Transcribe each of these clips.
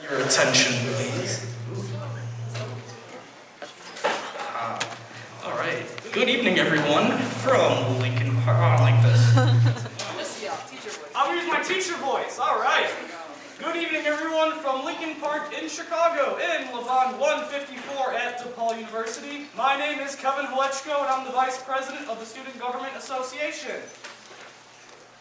Your attention, please. All right. Good evening, everyone, from Lincoln Park. Oh, I like this. I'm gonna use my teacher voice. All right. Good evening, everyone, from Lincoln Park in Chicago, in Levon 154 at DePaul University. My name is Kevin Halechko, and I'm the Vice President of the Student Government Association.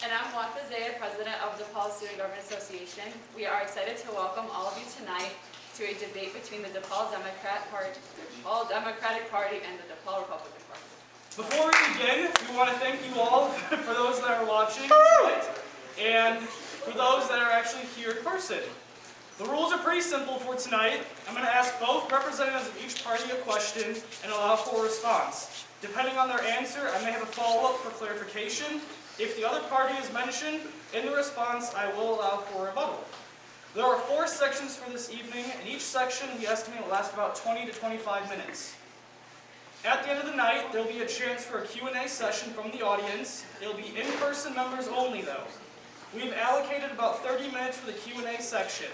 And I'm Juan Pazea, President of the DePaul Student Government Association. We are excited to welcome all of you tonight to a debate between the DePaul Democratic Party and the DePaul Republican Party. Before we begin, we want to thank you all for those that are watching tonight and for those that are actually here in person. The rules are pretty simple for tonight. I'm going to ask both representatives of each party a question and allow for a response. Depending on their answer, I may have a follow-up for clarification. If the other party is mentioned in the response, I will allow for a rebuttal. There are 4 sections for this evening, and each section we estimate will last about 20 to 25 minutes. At the end of the night, there will be a chance for a Q&A session from the audience. It will be in-person members only, though. We've allocated about 30 minutes for the Q&A section.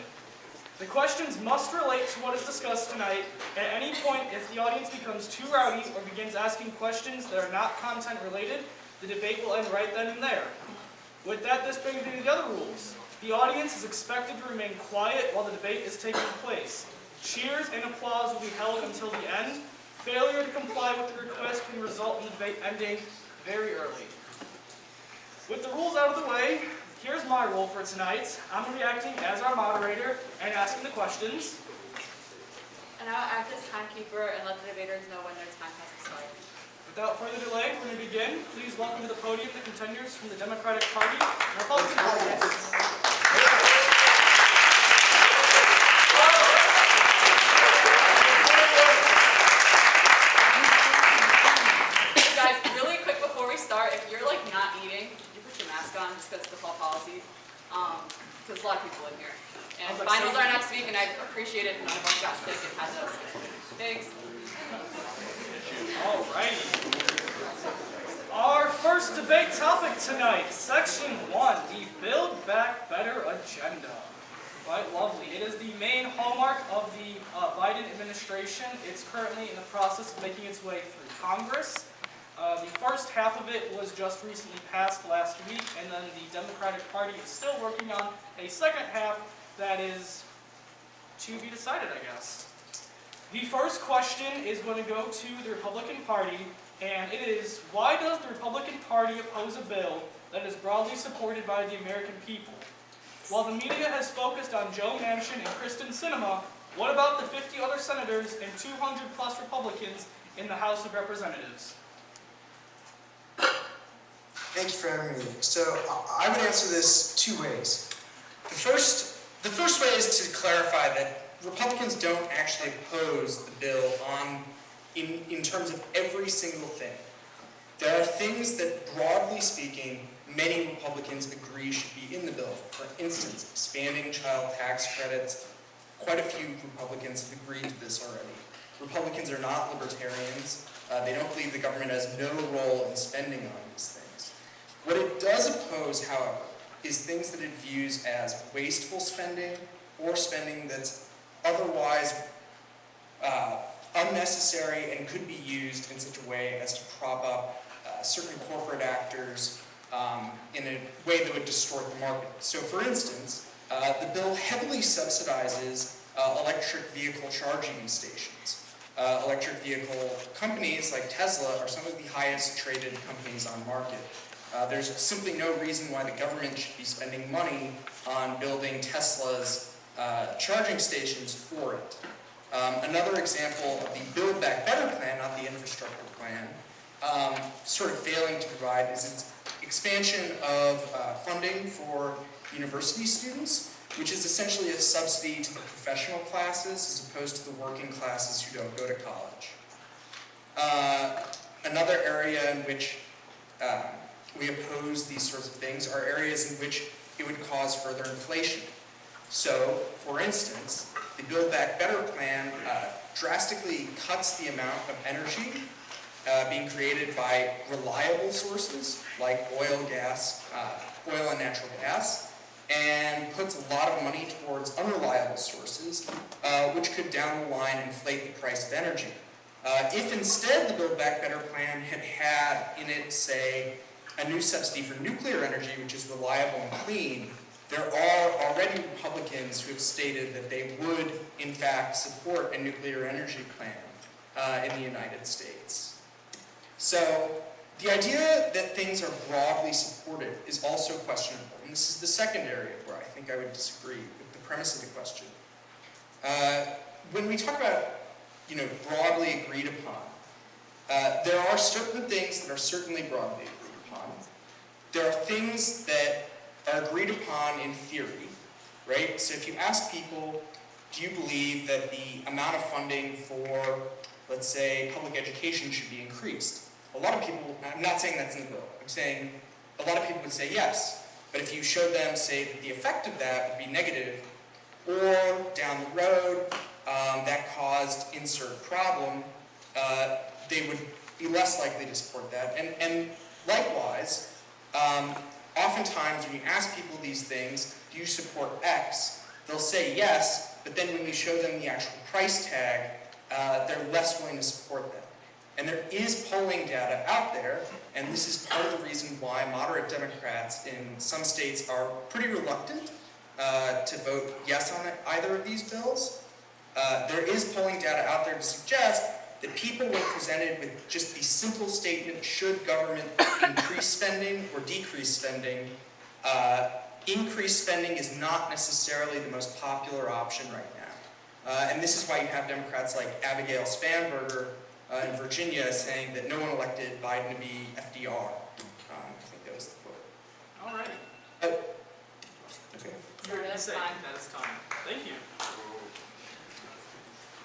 The questions must relate to what is discussed tonight. At any point, if the audience becomes too rowdy or begins asking questions that are not content related, the debate will end right then and there. With that, this brings me to the other rules. The audience is expected to remain quiet while the debate is taking place. Cheers and applause will be held until the end. Failure to comply with the request can result in the debate ending very early. With the rules out of the way, here's my role for tonight. I'm going to be acting as our moderator and asking the questions. And I'll act as timekeeper and let the debaters know when their time has expired. Without further delay, we're going to begin. Please welcome to the podium the contenders from the Democratic Party and Republican Party. Guys, really quick before we start, if you're like not eating, you put your mask on just because it's DePaul policy. Because a lot of people in here. And finals are next week, and I appreciate it if none of us got sick and had to. Thanks. Alrighty. Our first debate topic tonight, Section 1, the Build Back Better agenda. Quite lovely. It is the main hallmark of the Biden administration. It's currently in the process of making its way through Congress. The first half of it was just recently passed last week, and then the Democratic Party is still working on a second half that is to be decided, I guess. The first question is going to go to the Republican Party, and it is, why does the Republican Party oppose a bill that is broadly supported by the American people? While the media has focused on Joe Manchin and Kristen Sinema, what about the 50 other senators and 200 plus Republicans in the House of Representatives? Thank you for having me. So I would answer this 2 ways. The first way is to clarify that Republicans don't actually oppose the bill in terms of every single thing. There are things that, broadly speaking, many Republicans agree should be in the bill. For instance, expanding child tax credits. Quite a few Republicans have agreed to this already. Republicans are not libertarians. They don't believe the government has no role in spending on these things. What it does oppose, however, is things that it views as wasteful spending or spending that's otherwise unnecessary and could be used in such a way as to prop up certain corporate actors in a way that would distort the market. So for instance, the bill heavily subsidizes electric vehicle charging stations. Electric vehicle companies like Tesla are some of the highest traded companies on market. There's simply no reason why the government should be spending money on building Tesla's charging stations for it. Another example of the Build Back Better plan, not the infrastructure plan, sort of failing to provide is its expansion of funding for university students, which is essentially a subsidy to the professional classes as opposed to the working classes who don't go to college. Another area in which we oppose these sorts of things are areas in which it would cause further inflation. So, for instance, the Build Back Better plan drastically cuts the amount of energy being created by reliable sources like oil and natural gas, and puts a lot of money towards unreliable sources, which could down the line inflate the price of energy. If instead the Build Back Better plan had in it, say, a new subsidy for nuclear energy, which is reliable and clean, there are already Republicans who have stated that they would, in fact, support a nuclear energy plan in the United States. So the idea that things are broadly supported is also questionable. And this is the second area where I think I would disagree with the premise of the question. When we talk about, broadly agreed upon, there are certain things that are certainly broadly agreed upon. There are things that are agreed upon in theory, right? So if you ask people, do you believe that the amount of funding for, let's say, public education should be increased? A lot of people, I'm not saying that's in the bill, I'm saying a lot of people would say yes. But if you showed them, say, that the effect of that would be negative, or down the road, that caused insert problem, they would be less likely to support that. And likewise, oftentimes when you ask people these things, do you support X? They'll say yes, but then when you show them the actual price tag, they're less willing to support that. And there is polling data out there, and this is part of the reason why moderate Democrats in some states are pretty reluctant to vote yes on either of these bills. There is polling data out there to suggest that people, when presented with just the simple statement, should government increase spending or decrease spending, increased spending is not necessarily the most popular option right now. And this is why you have Democrats like Abigail Spanberger in Virginia saying that no one elected Biden to be FDR. I think that was the quote. All right. Okay. That's fine. That is time. Thank you.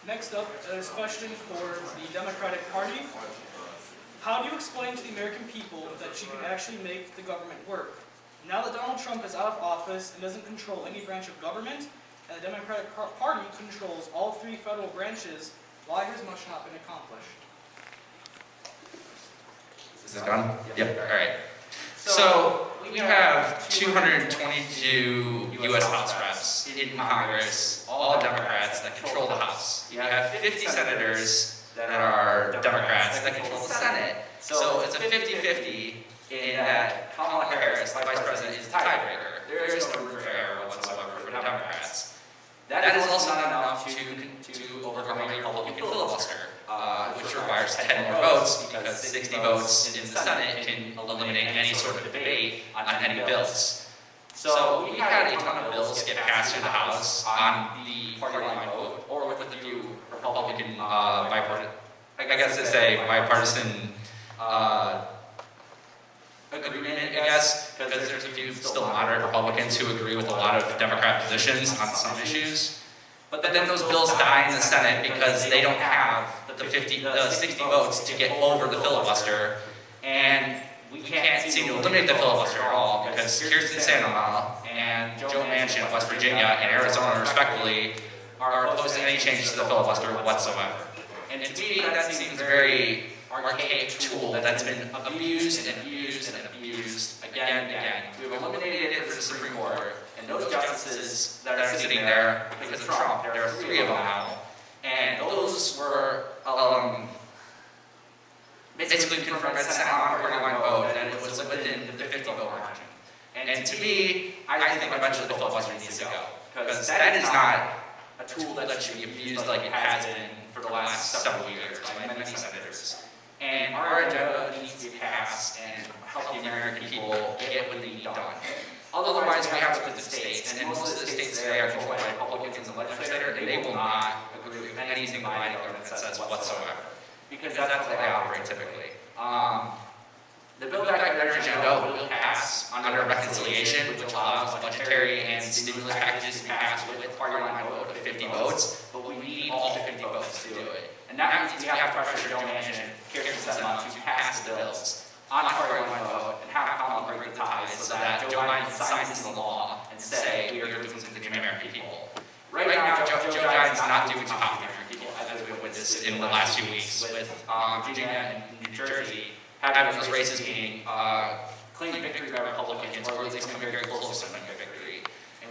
Next up is a question for the Democratic Party. How do you explain to the American people that you can actually make the government work? Now that Donald Trump is out of office and doesn't control any branch of government, and the Democratic Party controls all three federal branches, why has much not been accomplished? Is it done? Yep. All right. So we have 222 U.S. House reps in Congress, all Democrats that control the House. You have 50 senators that are Democrats that control the Senate. So it's a 50-50 in that Kamala Harris, the Vice President, is the tiebreaker. There is no room for error whatsoever for the Democrats. That is also not enough to overcome a Republican filibuster, which requires 10 more votes because 60 votes in the Senate can eliminate any sort of debate on any bills. So we had a ton of bills get passed through the House on the party line vote, or with a few Republican bipartisan, I guess it's a bipartisan agreement, I guess, because there's a few still moderate Republicans who agree with a lot of Democrat positions on some issues. But then those bills die in the Senate because they don't have the 60 votes to get over the filibuster, and we can't seem to eliminate the filibuster at all because Kirsten Sinema and Joe Manchin of West Virginia and Arizona, respectively, are opposed to any changes to the filibuster whatsoever. And to me, that seems a very archaic tool that's been abused and abused and abused again and again. We've eliminated it for the Supreme Court, and those justices that are sitting there because of Trump, there are 3 of them now, and those were basically confirmed by the Senate on a party line vote, and it was within the 50 vote margin. And to me, I think eventually the filibuster needs to go, because that is not a tool that should be abused like it has been for the last several years by many senators. And our agenda needs to be passed and help the American people get what they need done. Otherwise, we have to look at the states, and most of the states today are controlled by Republicans and legislators, and they will not agree with anything the Biden government says whatsoever, because that's how they operate typically. The Build Back Better agenda will pass under reconciliation, which allows budgetary and stimulus packages to be passed with party line vote of 50 votes, but we need all 50 votes to do it. And that means we have to pressure Joe Manchin and Kirsten Sinema to pass the bills on party line vote and have Kamala break the ties so that Joe Biden signs into law and say we are doing something to the American people. Right now, Joe Biden's not doing too hot for the American people, as we've witnessed in the last few weeks with Virginia and New Jersey having those races being claimed victory by Republicans, or at least coming very close to claiming victory.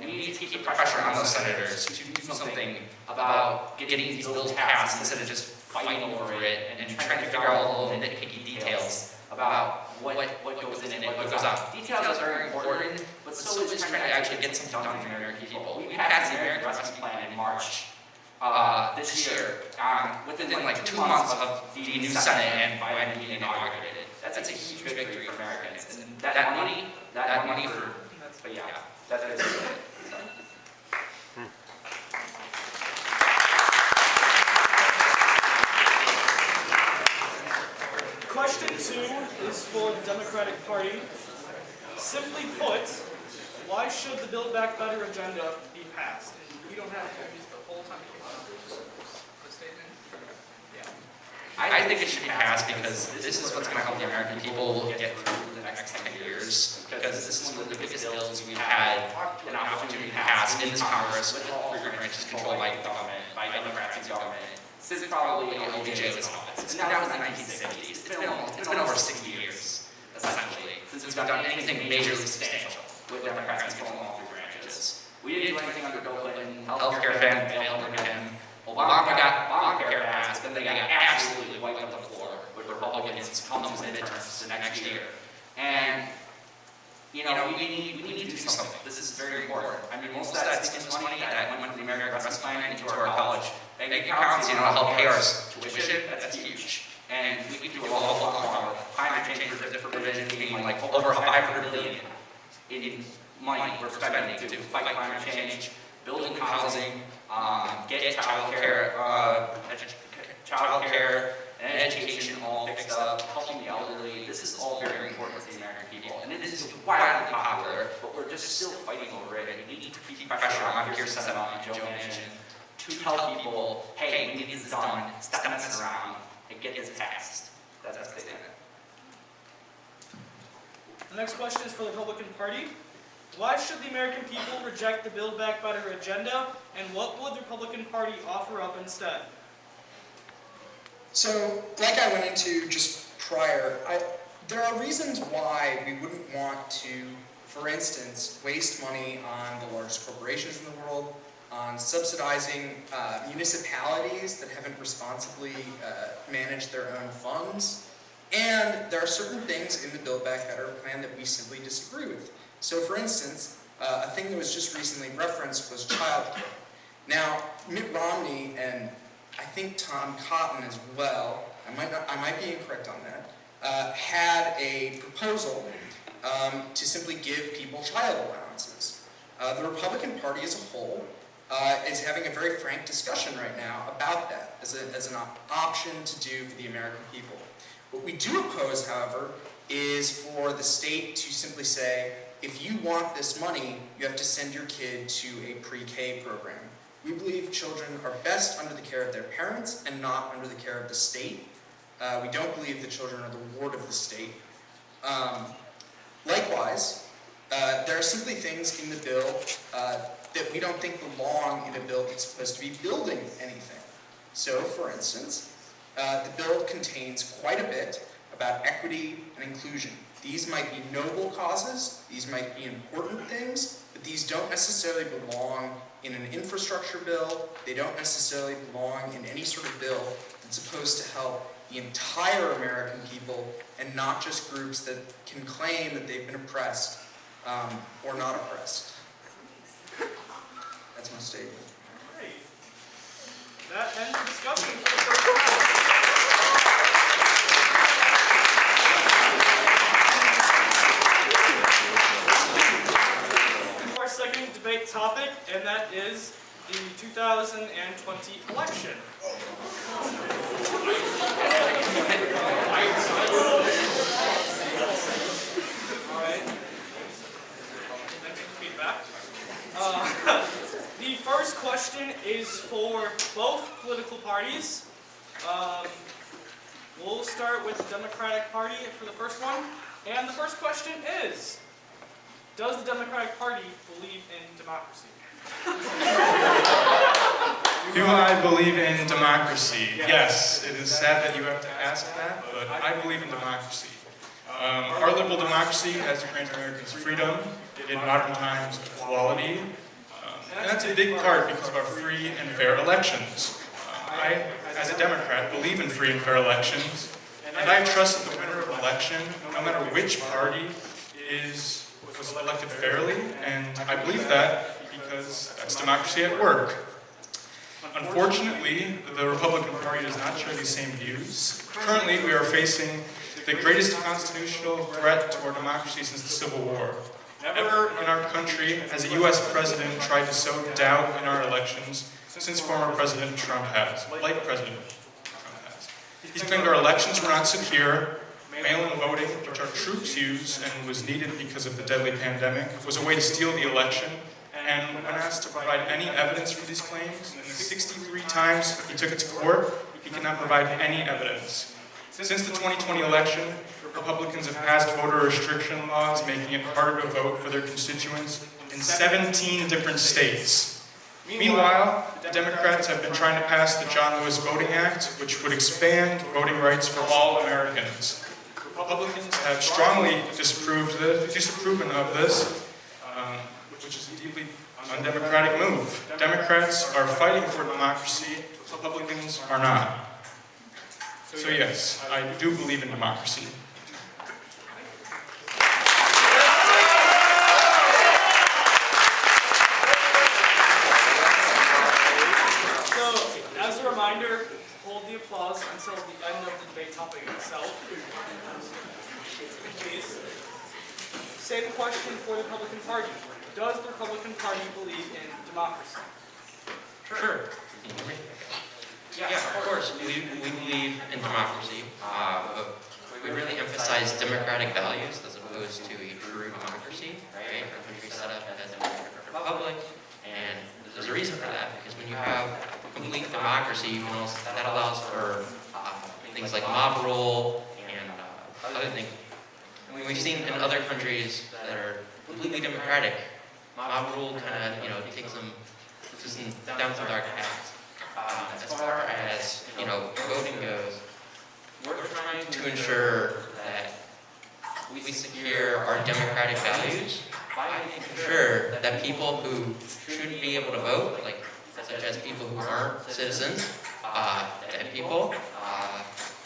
we need to keep pressure on those senators to do something about getting these bills passed instead of just fighting over it and trying to figure out all the nitpicky details about what goes in and what goes out. Details are very important, but so is trying to actually get something done for the American people. We passed the American Rescue Plan in March this year, within like 2 months of the new Senate and Biden being inaugurated. That's a huge victory for Americans. And that money for, but yeah, that's it. Question 2 is for the Democratic Party. Simply put, why should the Build Back Better agenda be passed? And you don't have to use the whole time. The statement. I think it should be passed because this is what's going to help the American people get through the next 10 years. Because this is one of the biggest bills we've had an opportunity to pass in this Congress with all three branches controlled by government, by Democrats and government. Since probably OBJ was in office. Now it's the 1960s. It's been over 60 years, essentially, since we've done anything majorly substantial with Democrats controlling all three branches. We didn't do anything under Bill Clinton. Healthcare failed under him. Obama got Obamacare passed, then they got absolutely wiped up the floor with Republicans come to the midterms the next year. And we need to do something. This is very important. I mean, most of that stimulus money that went from the American Rescue Plan into our college bank accounts, to help pay our tuition, that's huge. And we can do a lot more. Climate change provision being like over $500 billion in money we're spending to fight climate change, building housing, get childcare and education all fixed up, helping the elderly. This is all very important to the American people, and it is wildly popular, but we're just still fighting over it. And we need to keep pressure on Pierce Senate and Joe Manchin to tell people, hey, we need this done, stop messing around, and get this passed. That's the statement. The next question is for the Republican Party. Why should the American people reject the Build Back Better agenda, and what would the Republican Party offer up instead? So, like I went into just prior, there are reasons why we wouldn't want to, for instance, waste money on the largest corporations in the world, on subsidizing municipalities that haven't responsibly managed their own funds, and there are certain things in the Build Back Better plan that we simply disagree with. So, for instance, a thing that was just recently referenced was childcare. Now, Mitt Romney and I think Tom Cotton as well, I might be incorrect on that, had a proposal to simply give people child allowances. The Republican Party as a whole is having a very frank discussion right now about that as an option to do for the American people. What we do oppose, however, is for the state to simply say, if you want this money, you have to send your kid to a pre-K program. We believe children are best under the care of their parents and not under the care of the state. We don't believe that children are the ward of the state. Likewise, there are simply things in the bill that we don't think belong in a bill that's supposed to be building anything. So, for instance, the bill contains quite a bit about equity and inclusion. These might be noble causes, these might be important things, but these don't necessarily belong in an infrastructure bill. They don't necessarily belong in any sort of bill that's supposed to help the entire American people and not just groups that can claim that they've been oppressed or not oppressed. That's my statement. Great. That ends the discussion for the first round. Our second debate topic, and that is the 2020 election. Thanks for feedback. The first question is for both political parties. We'll start with the Democratic Party for the first one. And the first question is, does the Democratic Party believe in democracy? Do I believe in democracy? Yes. It is sad that you have to ask that, but I believe in democracy. Our liberal democracy has to grant Americans freedom, in modern times equality, And that's a big part because of our free and fair elections. I, as a Democrat, believe in free and fair elections, and I trust that the winner of an election, no matter which party, was elected fairly, and I believe that because that's democracy at work. Unfortunately, the Republican Party does not share these same views. Currently, we are facing the greatest constitutional threat to our democracy since the Civil War. Never in our country has a U.S. president tried to sow doubt in our elections since former President Trump has, like President Trump has. He's claimed our elections were not secure, mail-in voting, which our troops use and was needed because of the deadly pandemic, was a way to steal the election, and when asked to provide any evidence for these claims, and the 63 times he took it to court, he could not provide any evidence. Since the 2020 election, Republicans have passed voter restriction laws, making it harder to vote for their constituents in 17 different states. Meanwhile, the Democrats have been trying to pass the John Lewis Voting Act, which would expand voting rights for all Americans. Republicans have strongly disproven of this, which is a deeply undemocratic move. Democrats are fighting for democracy, Republicans are not. So yes, I do believe in democracy. Reminder, hold the applause until the end of the debate topic itself. Please. Same question for the Republican Party. Does the Republican Party believe in democracy? Sure. Yeah, of course. We believe in democracy, but we really emphasize democratic values as opposed to a true democracy, right? Our country's set up as a republic, and there's a reason for that, because when you have complete democracy, that allows for things like mob rule and other things. I mean, we've seen in other countries that are completely democratic, mob rule kind of, takes them down some dark paths. As far as, voting goes, we're trying to ensure that we secure our democratic values by making sure that people who shouldn't be able to vote, such as people who aren't citizens, dead people,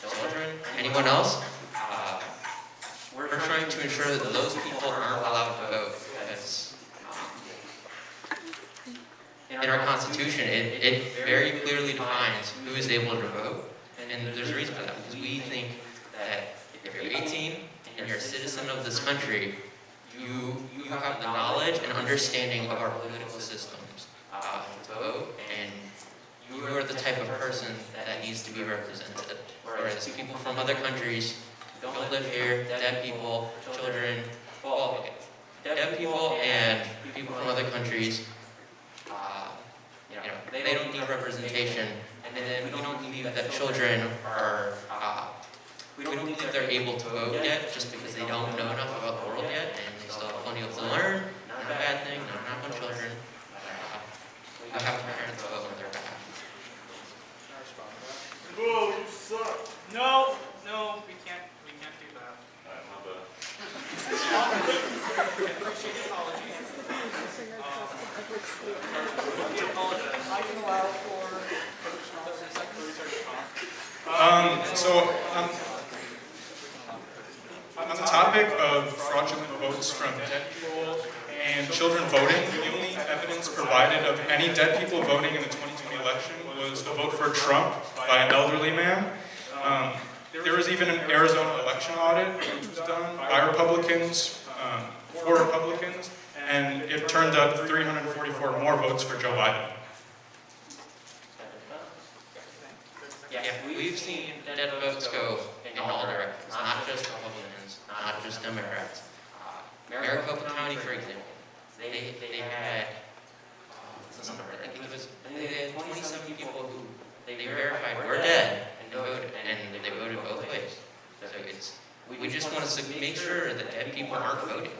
children, anyone else, we're trying to ensure that those people aren't allowed to vote, because in our Constitution, it very clearly defines who is able to vote, and there's a reason for that, because we think that if you're 18 and you're a citizen of this country, you have the knowledge and understanding of our political systems to vote, and you are the type of person that needs to be represented. Whereas people from other countries don't live here, dead people, children, dead people and people from other countries, they don't need representation, and then we don't believe that children are, we don't believe they're able to vote yet, just because they don't know enough about the world yet, and they still have plenty to learn. Not a bad thing, not on children. We have parents vote on their behalf. Whoa, you suck. No, we can't do that. My bad. I appreciate the apology. I can allow for 30 seconds On the topic of fraudulent votes from dead people and children voting, the only evidence provided of any dead people voting in the 2020 election was a vote for Trump by an elderly man. There was even an Arizona election audit which was done by Republicans, for Republicans, and it turned up 344 more votes for Joe Biden. Yeah, we've seen dead votes go in all directions, not just Republicans, not just Democrats. Maricopa County, for example, they had, I think it was, they had 27 people who they verified were dead and they voted both ways. So we just want to make sure that dead people aren't voting.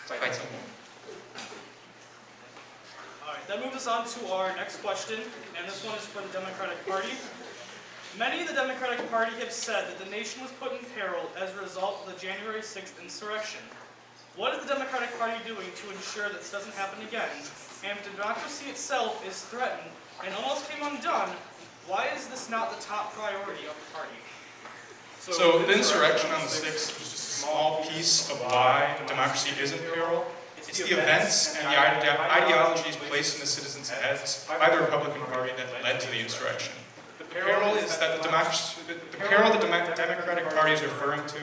It's quite simple. All right, that moves us on to our next question, and this one is for the Democratic Party. Many in the Democratic Party have said that the nation was put in peril as a result of the January 6th insurrection. What is the Democratic Party doing to ensure that this doesn't happen again? And if democracy itself is threatened and almost came undone, why is this not the top priority of the party? So the insurrection on the 6th was just a small piece of why democracy is in peril. It's the events and the ideologies placed in the citizens' heads by the Republican Party that led to the insurrection. The peril is that the peril the Democratic Party is referring to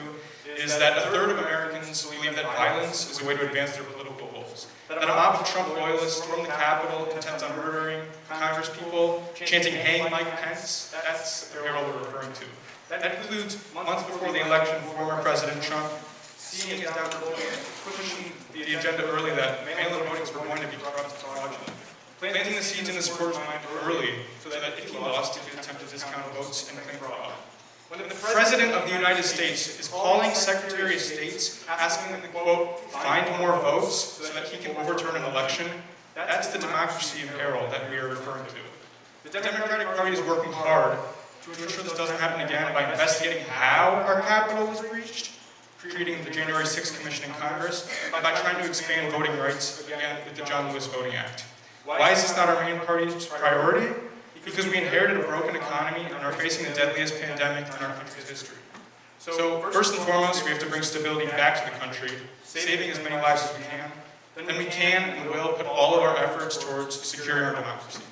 is that a third of Americans believe that violence is a way to advance their political goals. That a mob of Trump loyalists stormed the Capitol intent on murdering Congress people, chanting "Hang Mike Pence," that's the peril we're referring to. That includes, months before the election, former President Trump seeing his downfall and pushing the agenda early that mail-in votings were going to be corrupt and fraudulent. Planting the seeds in the supporters' mind early so that if he lost, he could attempt to discount votes and claim fraud. When the President of the United States is calling Secretary of States, asking them to, quote, find more votes so that he can overturn an election, that's the democracy in peril that we are referring to. The Democratic Party is working hard to ensure this doesn't happen again by investigating how our Capitol was breached, creating the January 6th Commission in Congress, and by trying to expand voting rights again with the John Lewis Voting Act. Why is this not our main party's priority? Because we inherited a broken economy and are facing the deadliest pandemic in our country's history. So first and foremost, we have to bring stability back to the country, saving as many lives as we can. Then we can and will put all of our efforts towards securing our democracy.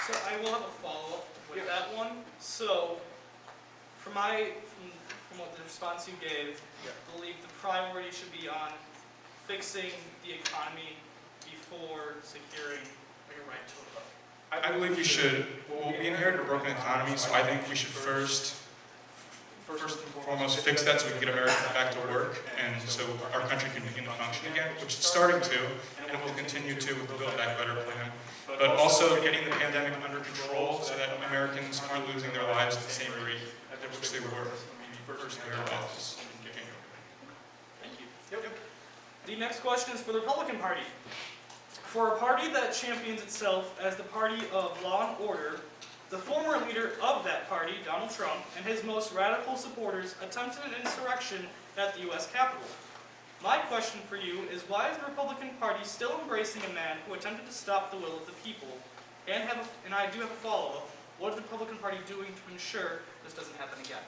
So I will have a follow-up with that one. So, from what the response you gave, I believe the priority should be on fixing the economy before securing your right to a vote. I believe we should, we inherited a broken economy, so I think we should first and foremost fix that so we can get America back to work, and so our country can begin to function again, which it's starting to, and will continue to with the Build Back Better plan. But also getting the pandemic under control so that Americans aren't losing their lives at the same rate at which they were when we first entered office in January. Thank you. Yep. The next question is for the Republican Party. For a party that champions itself as the party of law and order, the former leader of that party, Donald Trump, and his most radical supporters attempted an insurrection at the U.S. Capitol. My question for you is, why is the Republican Party still embracing a man who attempted to stop the will of the people? And I do have a follow-up. What is the Republican Party doing to ensure this doesn't happen again?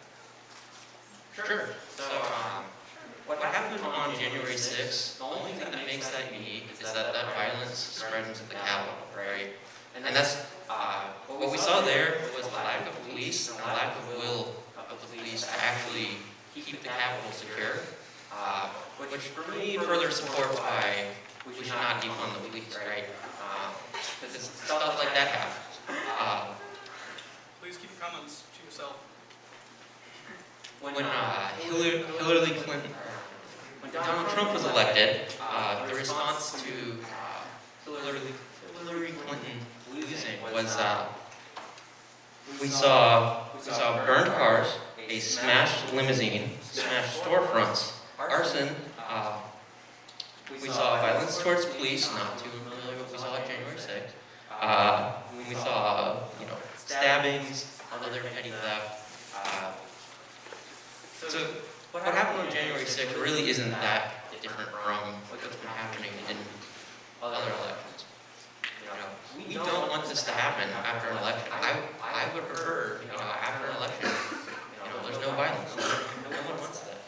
Sure. So, what happened on January 6th, the only thing that makes that unique is that violence spread into the Capitol, right? And that's, what we saw there was a lack of police and a lack of will of the police to actually keep the Capitol secure, which for me further supports why we should not defund the police, right? Because stuff like that happens. Please keep your comments to yourself. When Hillary Clinton, when Donald Trump was elected, the response to Hillary Clinton losing was we saw burned cars, a smashed limousine, smashed storefronts, arson. We saw violence towards police, not too familiar with what we saw on January 6th. We saw, stabbings, other petty theft. So what happened on January 6th really isn't that different from what's been happening in other elections. We don't want this to happen after an election. I would prefer, after an election, there's no violence. No one wants that.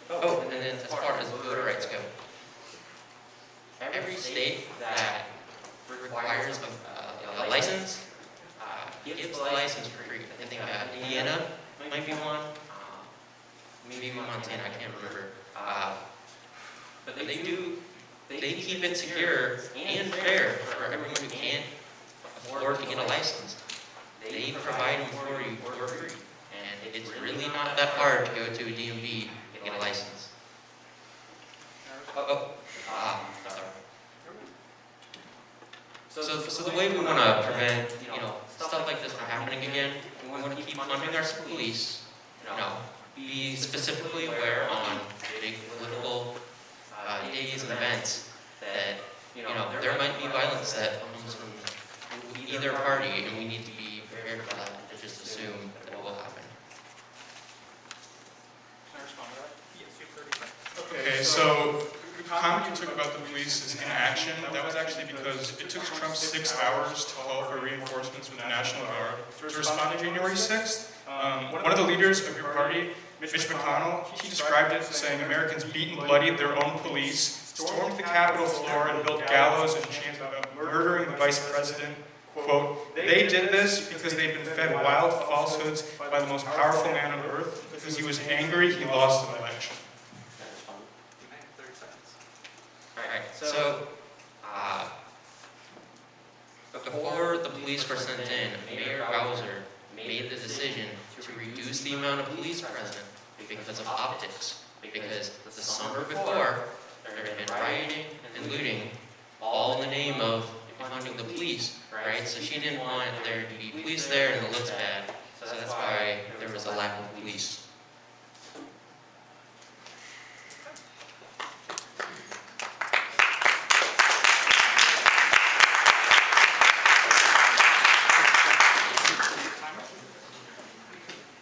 And then as far as voter rights go, every state that requires a license gives the license for free. I think Indiana might be one, maybe Montana, I can't remember. But they keep it secure and fair for everyone who can't afford to get a license. They provide them for you for free. And it's really not that hard to go to a DMV and get a license. Sorry. So the way we want to prevent, stuff like this from happening again, we want to keep funding our police, be specifically aware on big political days and events that, there might be violence that comes from either party, and we need to be prepared for that, and just assume that it will happen. so the comment you took about the police's inaction, that was actually because it took Trump 6 hours to call for reinforcements from the National Guard to respond to January 6th. One of the leaders of your party, Mitch McConnell, he described it saying Americans beat and bloodied their own police, stormed the Capitol floor, and built gallows and chants about murdering the vice president. Quote, they did this because they've been fed wild falsehoods by the most powerful man on earth. Because he was angry, he lost an election. Alright, so, before the police were sent in, Mayor Bowser made the decision to reduce the amount of police present because of optics. Because the summer before, there had been rioting and looting, all in the name of defunding the police, right? So she didn't want there to be police there and it looks bad. So that's why there was a lack of police.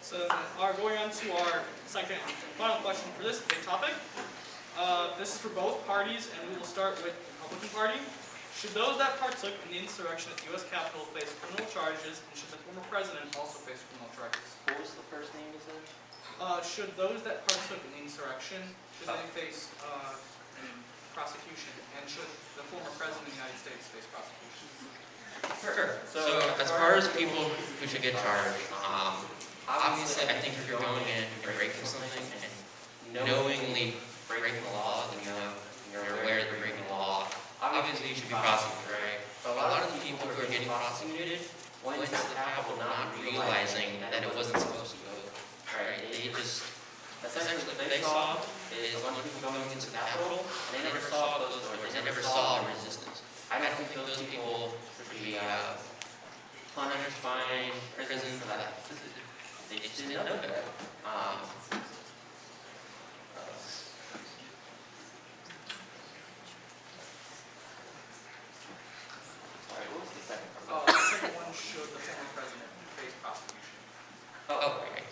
So, going on to our second and final question for this big topic. This is for both parties, and we will start with the Republican Party. Should those that partook in the insurrection at the U.S. Capitol face criminal charges, and should the former president also face criminal charges? What was the first name you said? Should those that partook in the insurrection, should they face prosecution, and should the former president of the United States face prosecution? Sure. So as far as people who should get charged, obviously I think if you're going in and breaking something and knowingly breaking the law, then you're aware that you're breaking the law, obviously you should be prosecuted, right? But a lot of the people who are getting prosecuted went to the Capitol not realizing that it wasn't supposed to go, right? They just, essentially what they saw is a bunch of people going into the Capitol, and they never saw closed doors, they never saw resistance. I don't think those people should be punished, fined, prison for that. They just didn't know better. Sorry, what was the second part? The second one, should the former president face prosecution? Right.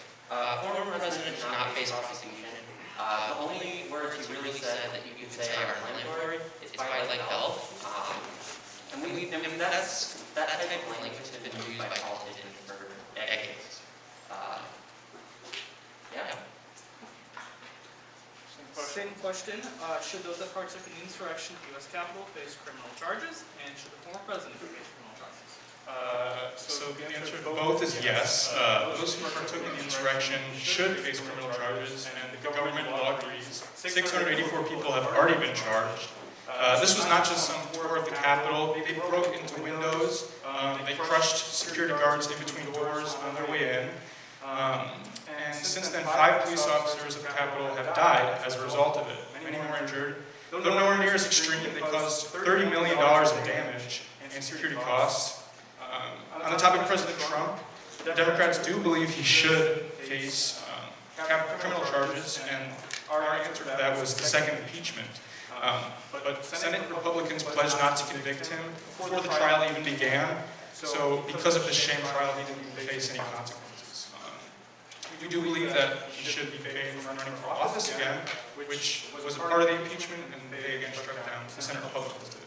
Former president should not face prosecution. The only words he really said that you could say are inflammatory is fight like hell. And that type of language has been used by politicians for decades. Yeah. Same question. Should those that partook in the insurrection at the U.S. Capitol face criminal charges, and should the former president face criminal charges? So the answer to both is yes. Those who partook in the insurrection should face criminal charges, and the government law agrees. 684 people have already been charged. This was not just some tour of the Capitol. They broke into windows. They crushed security guards in between doors on their way in. And since then, 5 police officers at the Capitol have died as a result of it. Many more injured. Though nowhere near as extreme, they caused $30 million in damage and security costs. On the topic of President Trump, Democrats do believe he should face criminal charges, and our answer to that was the second impeachment. But Senate Republicans pledged not to convict him before the trial even began. So because of this sham trial, he didn't even face any consequences. We do believe that he should be banned from running for office again, which was a part of the impeachment, and they again struck down. The Senate Republicans did.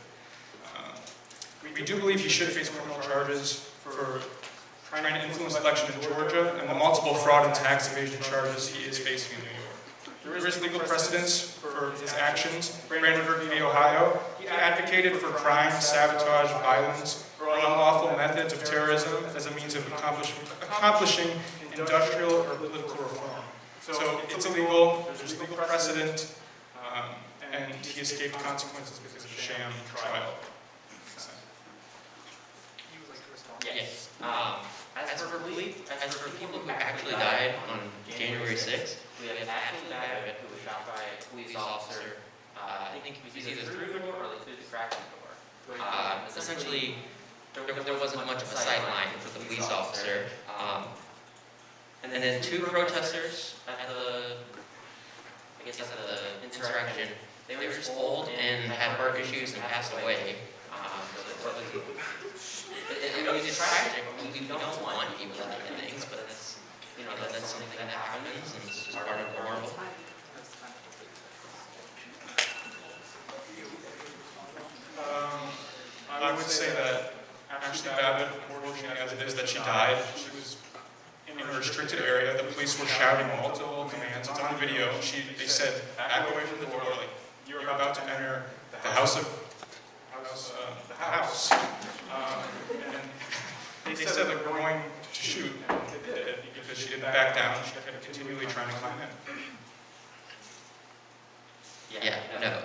We do believe he should face criminal charges for trying to influence the election in Georgia and the multiple fraud and tax evasion charges he is facing in New York. There is legal precedence for his actions. Brandenburg v. Ohio, he advocated for crime, sabotage, violence, or unlawful methods of terrorism as a means of accomplishing industrial or political reform. So it's illegal, there's legal precedent, and he escaped consequences because of a sham trial. Yes. As for people who actually died on January 6th, we have Ashley Babbitt, who was shot by a police officer. I think he was either through the door or through the crack in the door. Essentially, there wasn't much of a sight line for the police officer. And then 2 protesters at the insurrection, they were just old and had heart issues and passed away. It's tragic. We don't want people to do things, but that's something that happens, and it's just part of the world. would say that Ashley Babbitt, unfortunately as it is that she died, she was in a restricted area. The police were shouting multiple commands. It's on video. They said, back away from the door, like, you're about to enter the house. And they said they're going to shoot. They did, because she didn't back down. She kept continually trying to climb in. Yeah, no.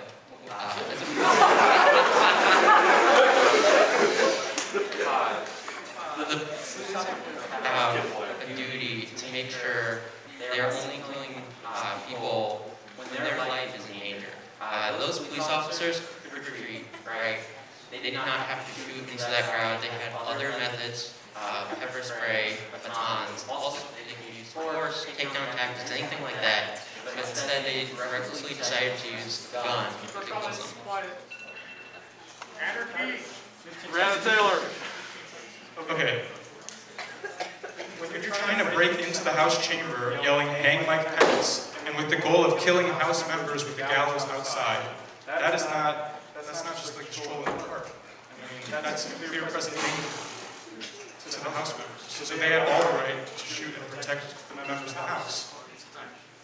The a duty to make sure they're only killing people when their life is in danger. Those police officers could retreat, right? They did not have to shoot into that crowd. They had other methods, pepper spray, batons. Also, they could use force, takedown tactics, anything like that. But instead, they recklessly decided to use the gun to kill them. Brianna Taylor. Okay. When you're trying to break into the House chamber, yelling, "Hang Mike Pence," and with the goal of killing House members with the gallows outside, that's not just like a stroll in the park. I mean, that's a clear presentation to the House members. So they had all the right to shoot and protect the members of the House.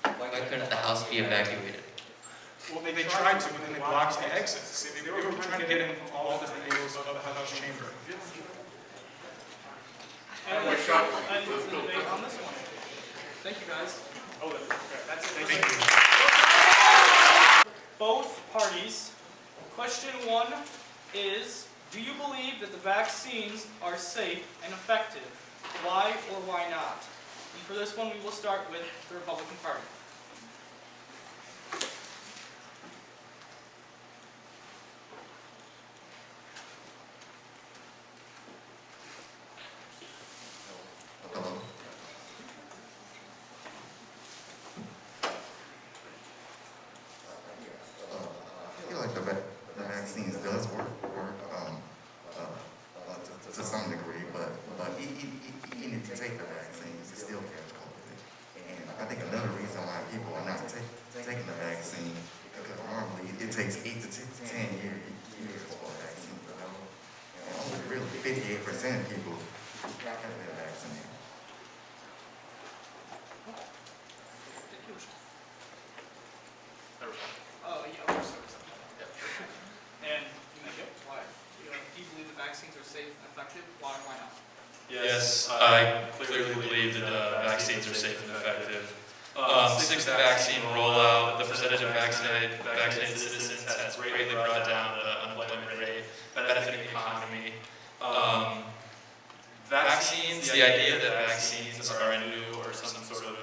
Why couldn't the House be evacuated? Well, they tried to, but then they blocked the exits. They were trying to get in all the angles of the House chamber. And we're the debate on this one. Thank you, guys. Oh, that's it. Thank you. Both parties. Question 1 is, do you believe that the vaccines are safe and effective? Why or why not? And for this one, we will start with the Republican Party. I feel like the vaccines does work to some degree, but even if you take the vaccines, you still catch COVID. And I think another reason why people are not taking the vaccine, because normally it takes 8 to 10 years for a vaccine to develop. And only really 58% of people have been vaccinated. Oh, yeah, of course. And why? Do you believe the vaccines are safe and effective? Why or why not? Yes, I clearly believe that vaccines are safe and effective. Since the vaccine rollout, the percentage of vaccinated citizens has greatly brought down the unemployment rate, benefiting the economy. Vaccines, the idea that vaccines are a new or some sort of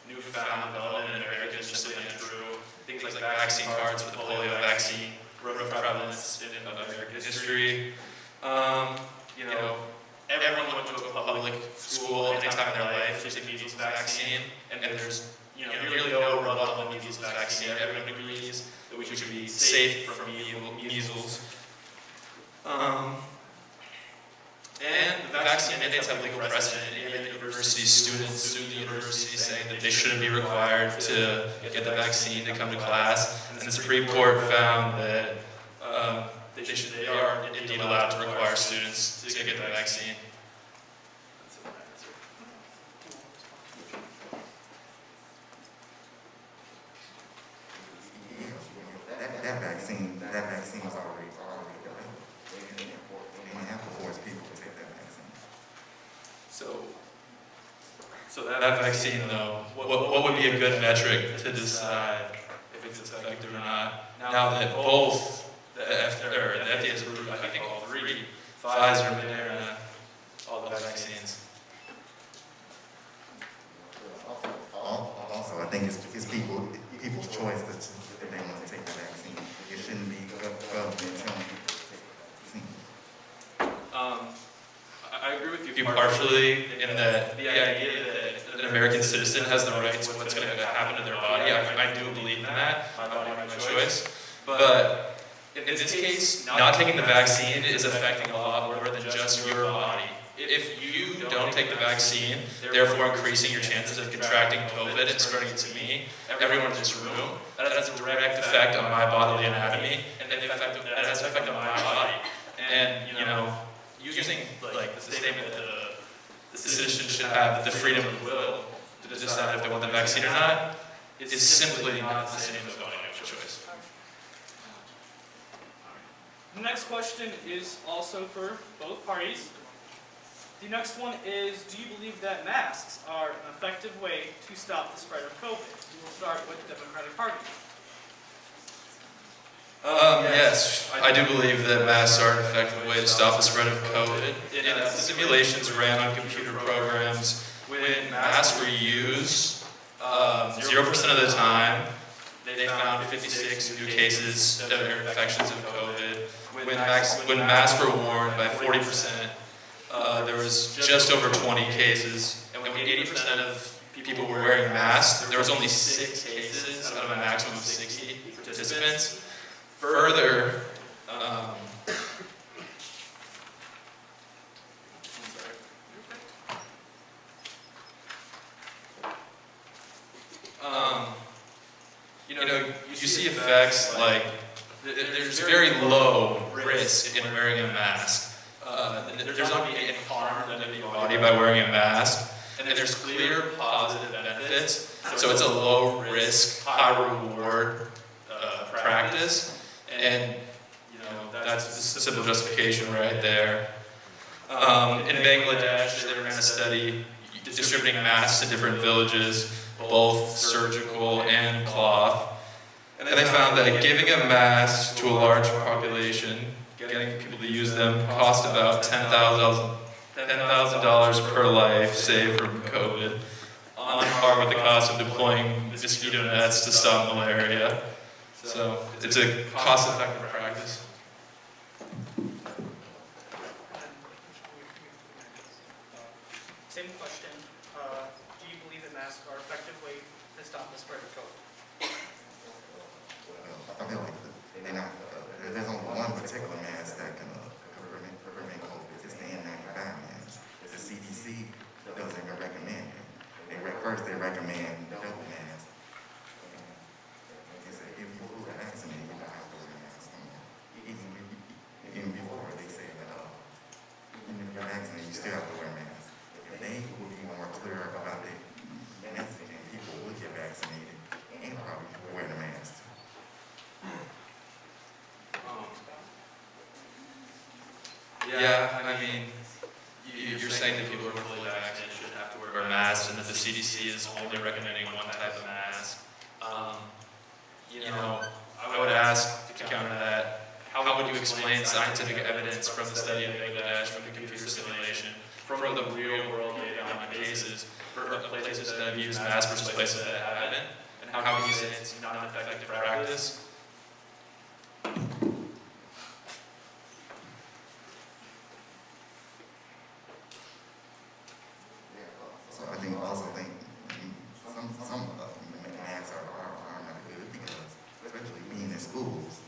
newfound development in America is just simply untrue. Things like vaccine cards for the polio vaccine were prevalence in American history. Everyone went to a public school anytime in their life to get the measles vaccine, and there's nearly no rebuttal on measles vaccine. Everyone agrees that we should be safe from measles. And the vaccine mandates have legal precedent. Even university students sue the university saying that they shouldn't be required to get the vaccine to come to class. And the Supreme Court found that they are indeed allowed to require students to get the vaccine. That vaccine was already developed. They didn't have to force people to take that vaccine. So that vaccine, though, what would be a good metric to decide if it's effective or not? Now that both the FDA has approved, I think all three, Pfizer, Moderna, all the vaccines. Also, I think it's people's choice that they want to take the vaccine. It shouldn't be government telling people to take the vaccine. I agree with you partially in that the idea that an American citizen has the right to what's going to happen to their body. I do believe in that. My body, my choice. But in this case, not taking the vaccine is affecting a lot more than just your body. If you don't take the vaccine, therefore increasing your chances of contracting COVID and spreading it to me, everyone in this room, that has a direct effect on my bodily anatomy, and that has an effect on my body. And, using like the statement that the citizen should have the freedom of will to decide if they want the vaccine or not is simply not the same as voting of choice. The next question is also for both parties. The next one is, do you believe that masks are an effective way to stop the spread of COVID? We will start with the Democratic Party. Yes, I do believe that masks are an effective way to stop the spread of COVID. In simulations ran on computer programs, when masks were used, 0% of the time, they found 56 new cases of infections of COVID. When masks were worn by 40%, there was just over 20 cases. And when 80% of people were wearing masks, there was only 6 cases out of a maximum of 60 participants. Further, you see effects like there's very low risk in wearing a mask. There's not any harm done to your body by wearing a mask, and there's clear positive benefits. So it's a low risk, high reward practice, and that's the simple justification right there. In Bangladesh, they ran a study distributing masks to different villages, both surgical and cloth. And they found that giving a mask to a large population, getting people to use them, cost about $10,000 per life saved from COVID, on par with the cost of deploying mosquito nets to stop malaria. So it's a cost-effective practice. Same question. Do you believe that masks are an effective way to stop the spread of COVID? I feel like they're not, there's only one particular mask that can prevent COVID. It's the N95 mask. The CDC doesn't recommend it. First they recommend double masks. They say if you were vaccinated, you don't have to wear a mask. Even before they say that even if you're vaccinated, you still have to wear a mask. If they would be more clear about the messaging, people would get vaccinated and probably wear the mask. Yeah, I mean, you're saying that people who are fully vaccinated should have to wear masks, and that the CDC is only recommending one type of mask. I would ask to counter that, how would you explain scientific evidence from the study of Bangladesh, from the computer simulation, from the real world data on cases, for places that have used masks versus places that haven't, and how can you say it's not an effective practice? So I think some masks are not good because, especially being in schools,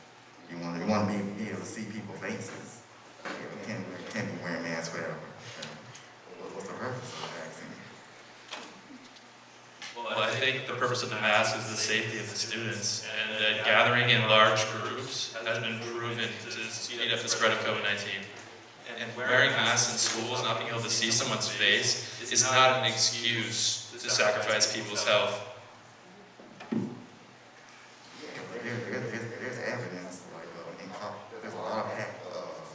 you want to be able to see people's faces. You can't be wearing masks forever. What's the purpose of the vaccine? Well, I think the purpose of the mask is the safety of the students, and gathering in large groups has been proven to speed up the spread of COVID-19. And wearing masks in schools, not being able to see someone's face, is not an excuse to sacrifice people's health. There's evidence, like there's a lot of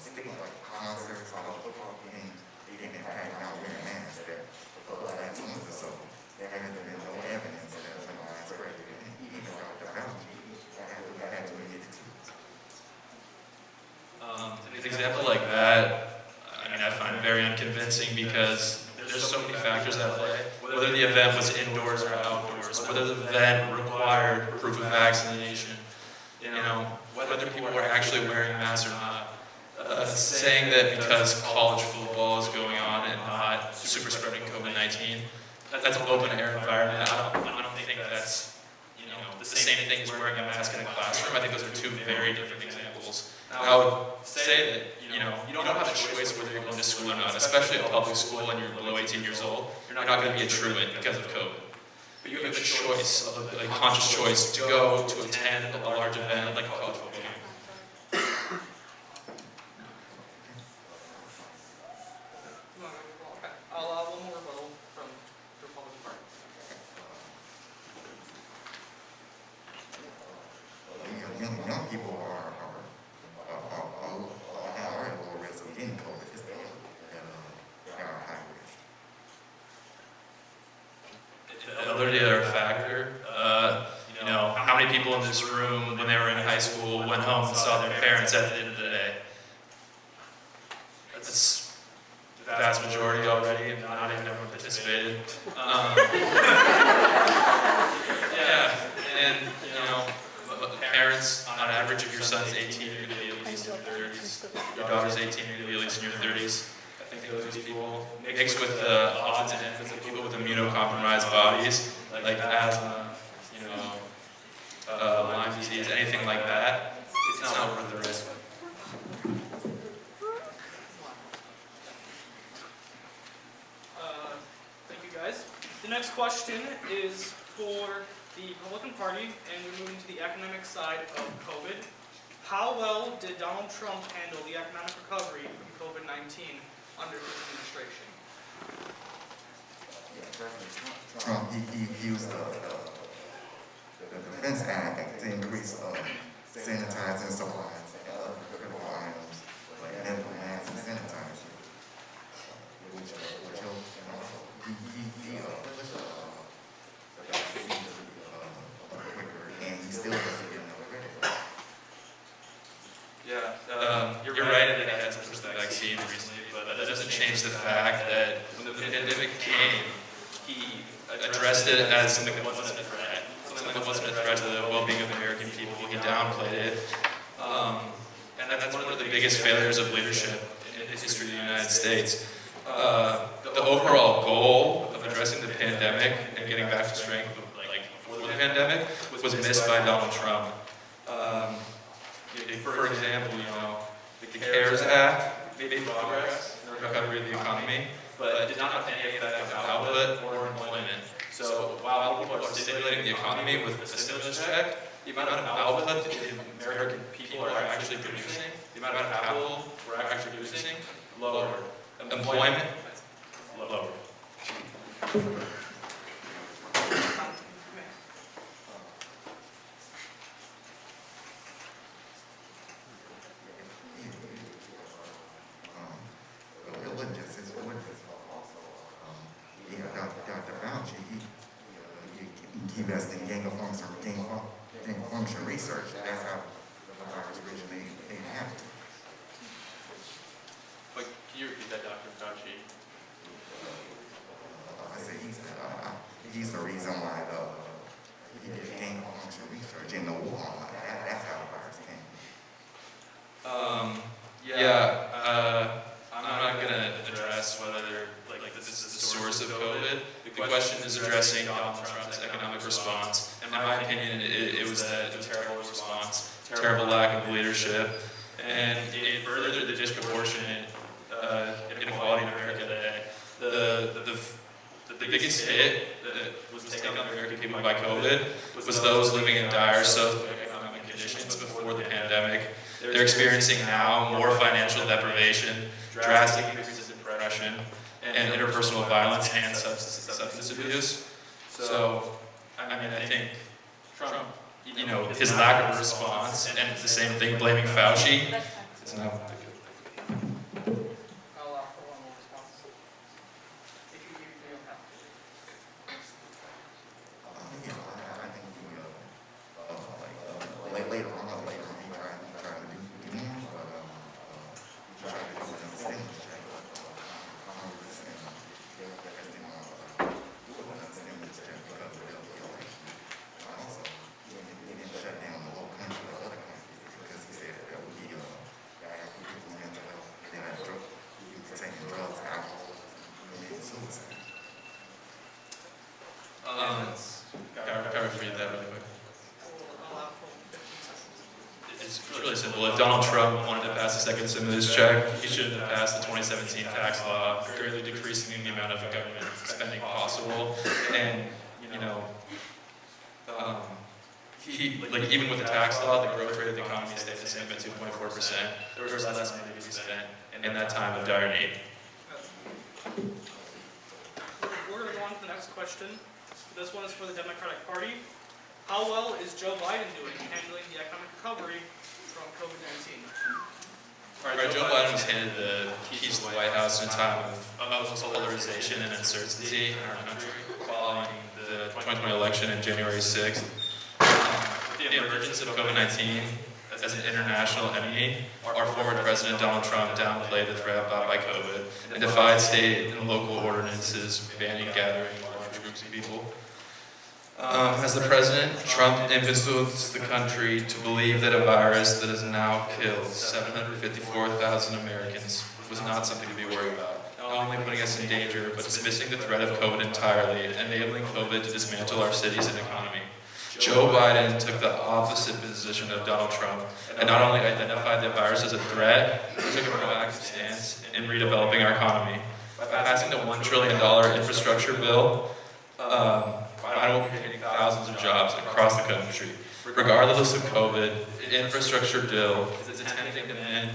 stigma, like concerts, all the football games, they didn't pack out wearing masks there for the last month or so. There has been no evidence that there's been widespread. Even Dr. Fauci had to admit it to us. An example like that, I find very unconvincing because there's so many factors at play. Whether the event was indoors or outdoors, whether the event required proof of vaccination, whether people were actually wearing masks or not. Saying that because college football is going on and not super spreading COVID-19, that's an open air environment. I don't think that's the same thing as wearing a mask in a classroom. I think those are two very different examples. I would say that you don't have a choice whether you're going to school or not, especially a public school and you're below 18 years old. You're not going to be a truant because of COVID. But you have a choice, a conscious choice, to go to attend a large event like a college football game. parents at the end of the day. That's the vast majority already, and not even everyone participated. Yeah, and parents, on average, if your son's 18, you're going to be at least in your 30s. Your daughter's 18, you're going to be at least in your 30s. I think those people, mixed with the odds and ends of people with immunocompromised bodies, like asthma, Lyme disease, anything like that, it's not worth the risk. Thank you, guys. The next question is for the Republican Party, and we're moving to the economic side of COVID. How well did Donald Trump handle the economic recovery from COVID-19 under his administration? Trump, he used the Defense Act to increase sanitizing supplies and other critical items like medical masks and sanitizer, which and he still doesn't get enough credit. Yeah, you're right that he had to push the vaccine recently, but that doesn't change the fact that when the pandemic came, he addressed it as something that wasn't a threat. Something that wasn't a threat to the well-being of American people. He downplayed it. And that's one of the biggest failures of leadership in the history of the United States. The overall goal of addressing the pandemic and getting back to strength before the pandemic was missed by Donald Trump. For example, the CARES Act made progress in the recovery of the economy, but did not have any effect on output or employment. So while people are stimulating the economy with a stimulus check, the amount of output that the American people are actually producing, the amount of capital we're actually producing, lowered. Employment, lowered. Dr. Fauci, he invested in gain of function research. That's how the virus originally happened. But can you repeat that, Dr. Fauci? I said he's the reason why he did gain of function research in the war. That's how the virus came. I'm not going to address whether this is the source of COVID. The question is addressing Donald Trump's economic response. And in my opinion, it was a terrible response, terrible lack of leadership, and it furthered the disproportionate inequality in America today. The biggest hit that was taken on American people by COVID was those living in dire socioeconomic conditions before the pandemic. They're experiencing now more financial deprivation, drastic increases in depression, and interpersonal violence and substance abuse. So, I think Trump, his lack of response, and the same thing, blaming Fauci, is not good. I'll allow for one more response. If you don't have to. I think later on he tried to do more, but he tried to do another stimulus check. Congress and they didn't want to do another stimulus check because of the election. Also, he didn't shut down the whole country or other countries because he said that would be bad for people's mental health. They had taking drugs, alcohol, committing suicide. Can I read that really quick? I'll allow for 15 seconds. It's really simple. If Donald Trump wanted to pass a second stimulus check, he should have passed the 2017 tax law, greatly decreasing the amount of government spending possible. And, even with the tax law, the growth rate of the economy stayed the same at 2.4%. There was less money to be spent in that time of dire need. We're going to go on to the next question. This one is for the Democratic Party. How well is Joe Biden doing handling the economic recovery from COVID-19? All right, Joe Biden was handed the keys to the White House in a time of polarization and uncertainty in our country following the 2020 election on January 6th. With the emergence of COVID-19, as as an international enemy, our former President Donald Trump downplayed the threat brought by COVID and defied state and local ordinances banning gathering large groups of people. As the president, Trump influenced the country to believe that a virus that has now killed 754,000 Americans was not something to be worried about, not only putting us in danger, but dismissing the threat of COVID entirely, enabling COVID to dismantle our cities and economy. Joe Biden took the opposite position of Donald Trump and not only identified the virus as a threat, but took a proactive stance in redeveloping our economy. By passing the $1 trillion infrastructure bill, Biden will be creating thousands of jobs across the country. Regardless of COVID, the infrastructure bill is attempting to end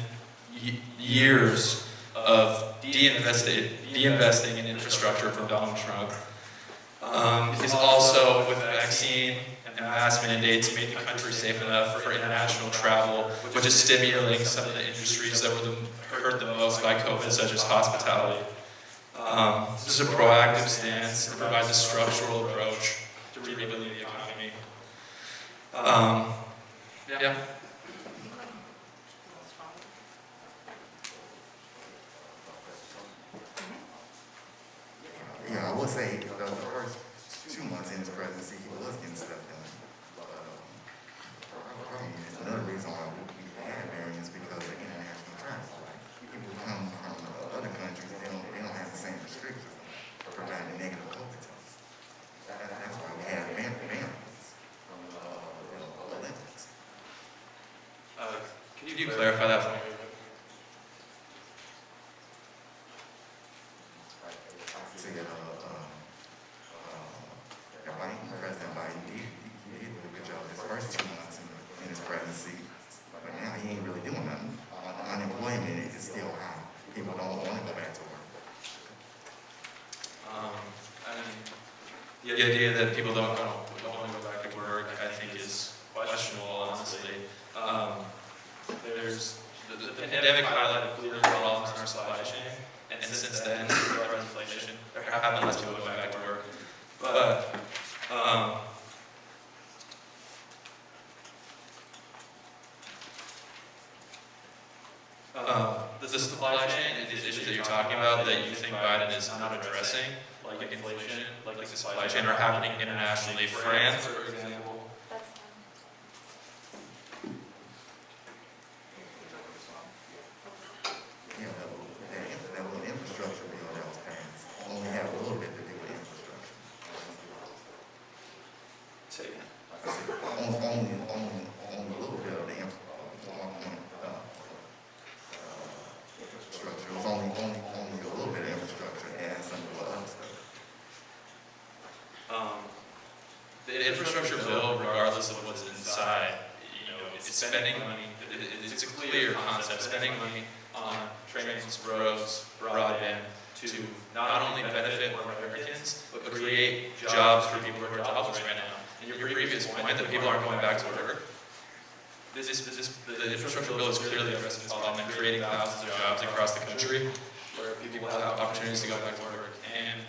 years of de-investing in infrastructure from Donald Trump. He's also, with vaccine and mask mandates, made the country safe enough for international travel, which is stimulating some of the industries that were hurt the most by COVID, such as hospitality. This is a proactive stance and provides a structural approach to rebuilding the economy. Yeah. Yeah, I would say the first 2 months in his presidency, he was getting stuff done. But another reason why we had variants because of international travel. People come from other countries, they don't have the same restrictions for providing negative COVID tests. That's why we had variants from the Olympics. Can you clarify that for me? President Biden, he did a good job his first 2 months in his presidency, but now he ain't really doing nothing. Unemployment is still high. People don't want to go back to work. The idea that people don't want to go back to work, I think, is questionable, honestly. There's the pandemic highlighted clear problems in our supply chain, and since then, with inflation, there have been less people going back to work. But the supply chain and these issues that you're talking about that you think Biden is not addressing, like inflation, like the supply chain, are happening internationally. France, for example. Yeah, that was an infrastructure bill that was passed. Only had a little bit to do with infrastructure. Only a little bit of the infrastructure. It was only a little bit of infrastructure and some of the other stuff. The infrastructure bill, regardless of what's inside, it's spending money. It's a clear concept. Spending money on trains, roads, broadband to not only benefit more Americans, but create jobs for people who are jobless right now. And your previous point that people aren't going back to work, the infrastructure bill is clearly addressing this problem and creating thousands of jobs across the country where people have opportunities to go back to work. And,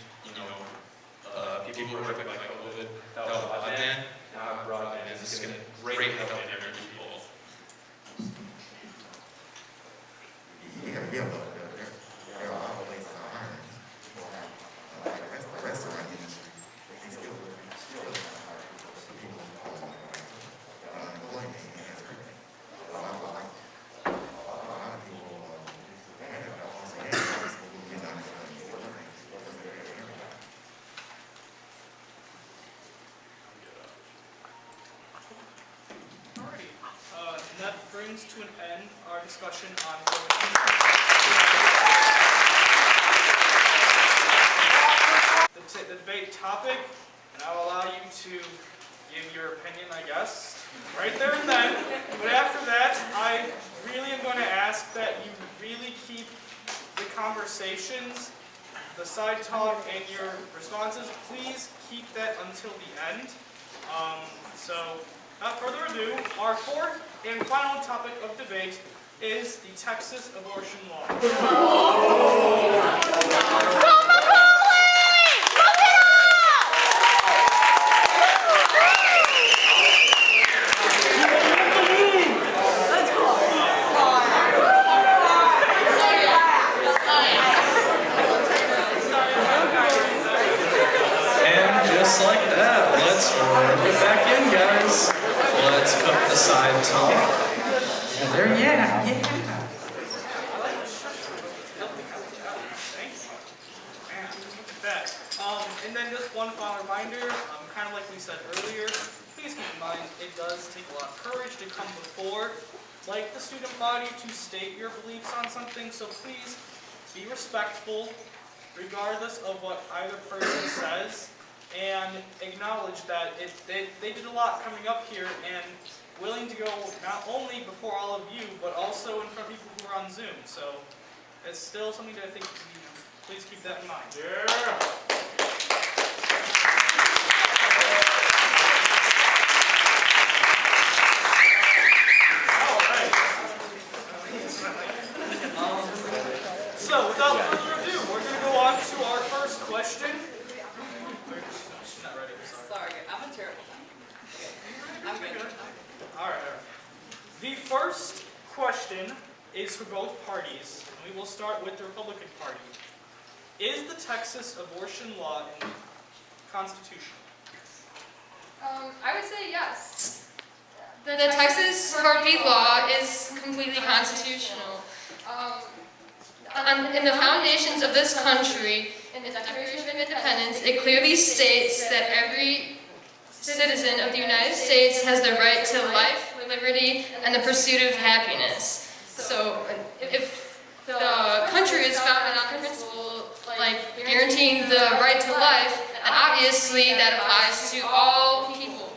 people who are affected by COVID without broadband, now have broadband, and this is going to greatly help the American people. Yeah, but there are a lot of places that are hiring. The restaurant industry, they still hire people unemployment has hurt. A lot of people also have jobs who get unemployment. Alrighty. And that brings to an end our discussion on the debate topic, and I'll allow you to give your opinion, I guess, right there and then. But after that, I really am going to ask that you really keep the conversations, the side talk, and your responses, please keep that until the end. So, without further ado, our fourth and final topic of debate is the Texas abortion law. that. And then just one final reminder, kind of like we said earlier, please keep in mind it does take a lot of courage to come before, like the student body, to state your beliefs on something. So please be respectful, regardless of what either person says, and acknowledge that they did a lot coming up here and willing to go not only before all of you, but also in front of people who are on Zoom. So it's still something that I think, please keep that in mind. So without further ado, we're going to go on to our first question. She's not ready, I'm sorry. Sorry, I'm a terrible time. I'm good. All right. The first question is for both parties, and we will start with the Republican Party. Is the Texas abortion law constitutional? I would say yes. The Texas heartbeat law is completely constitutional. In the foundations of this country, in the Declaration of Independence, it clearly states that every citizen of the United States has the right to life, liberty, and the pursuit of happiness. So, if the country is founded on principle like guaranteeing the right to life, then obviously that applies to all people.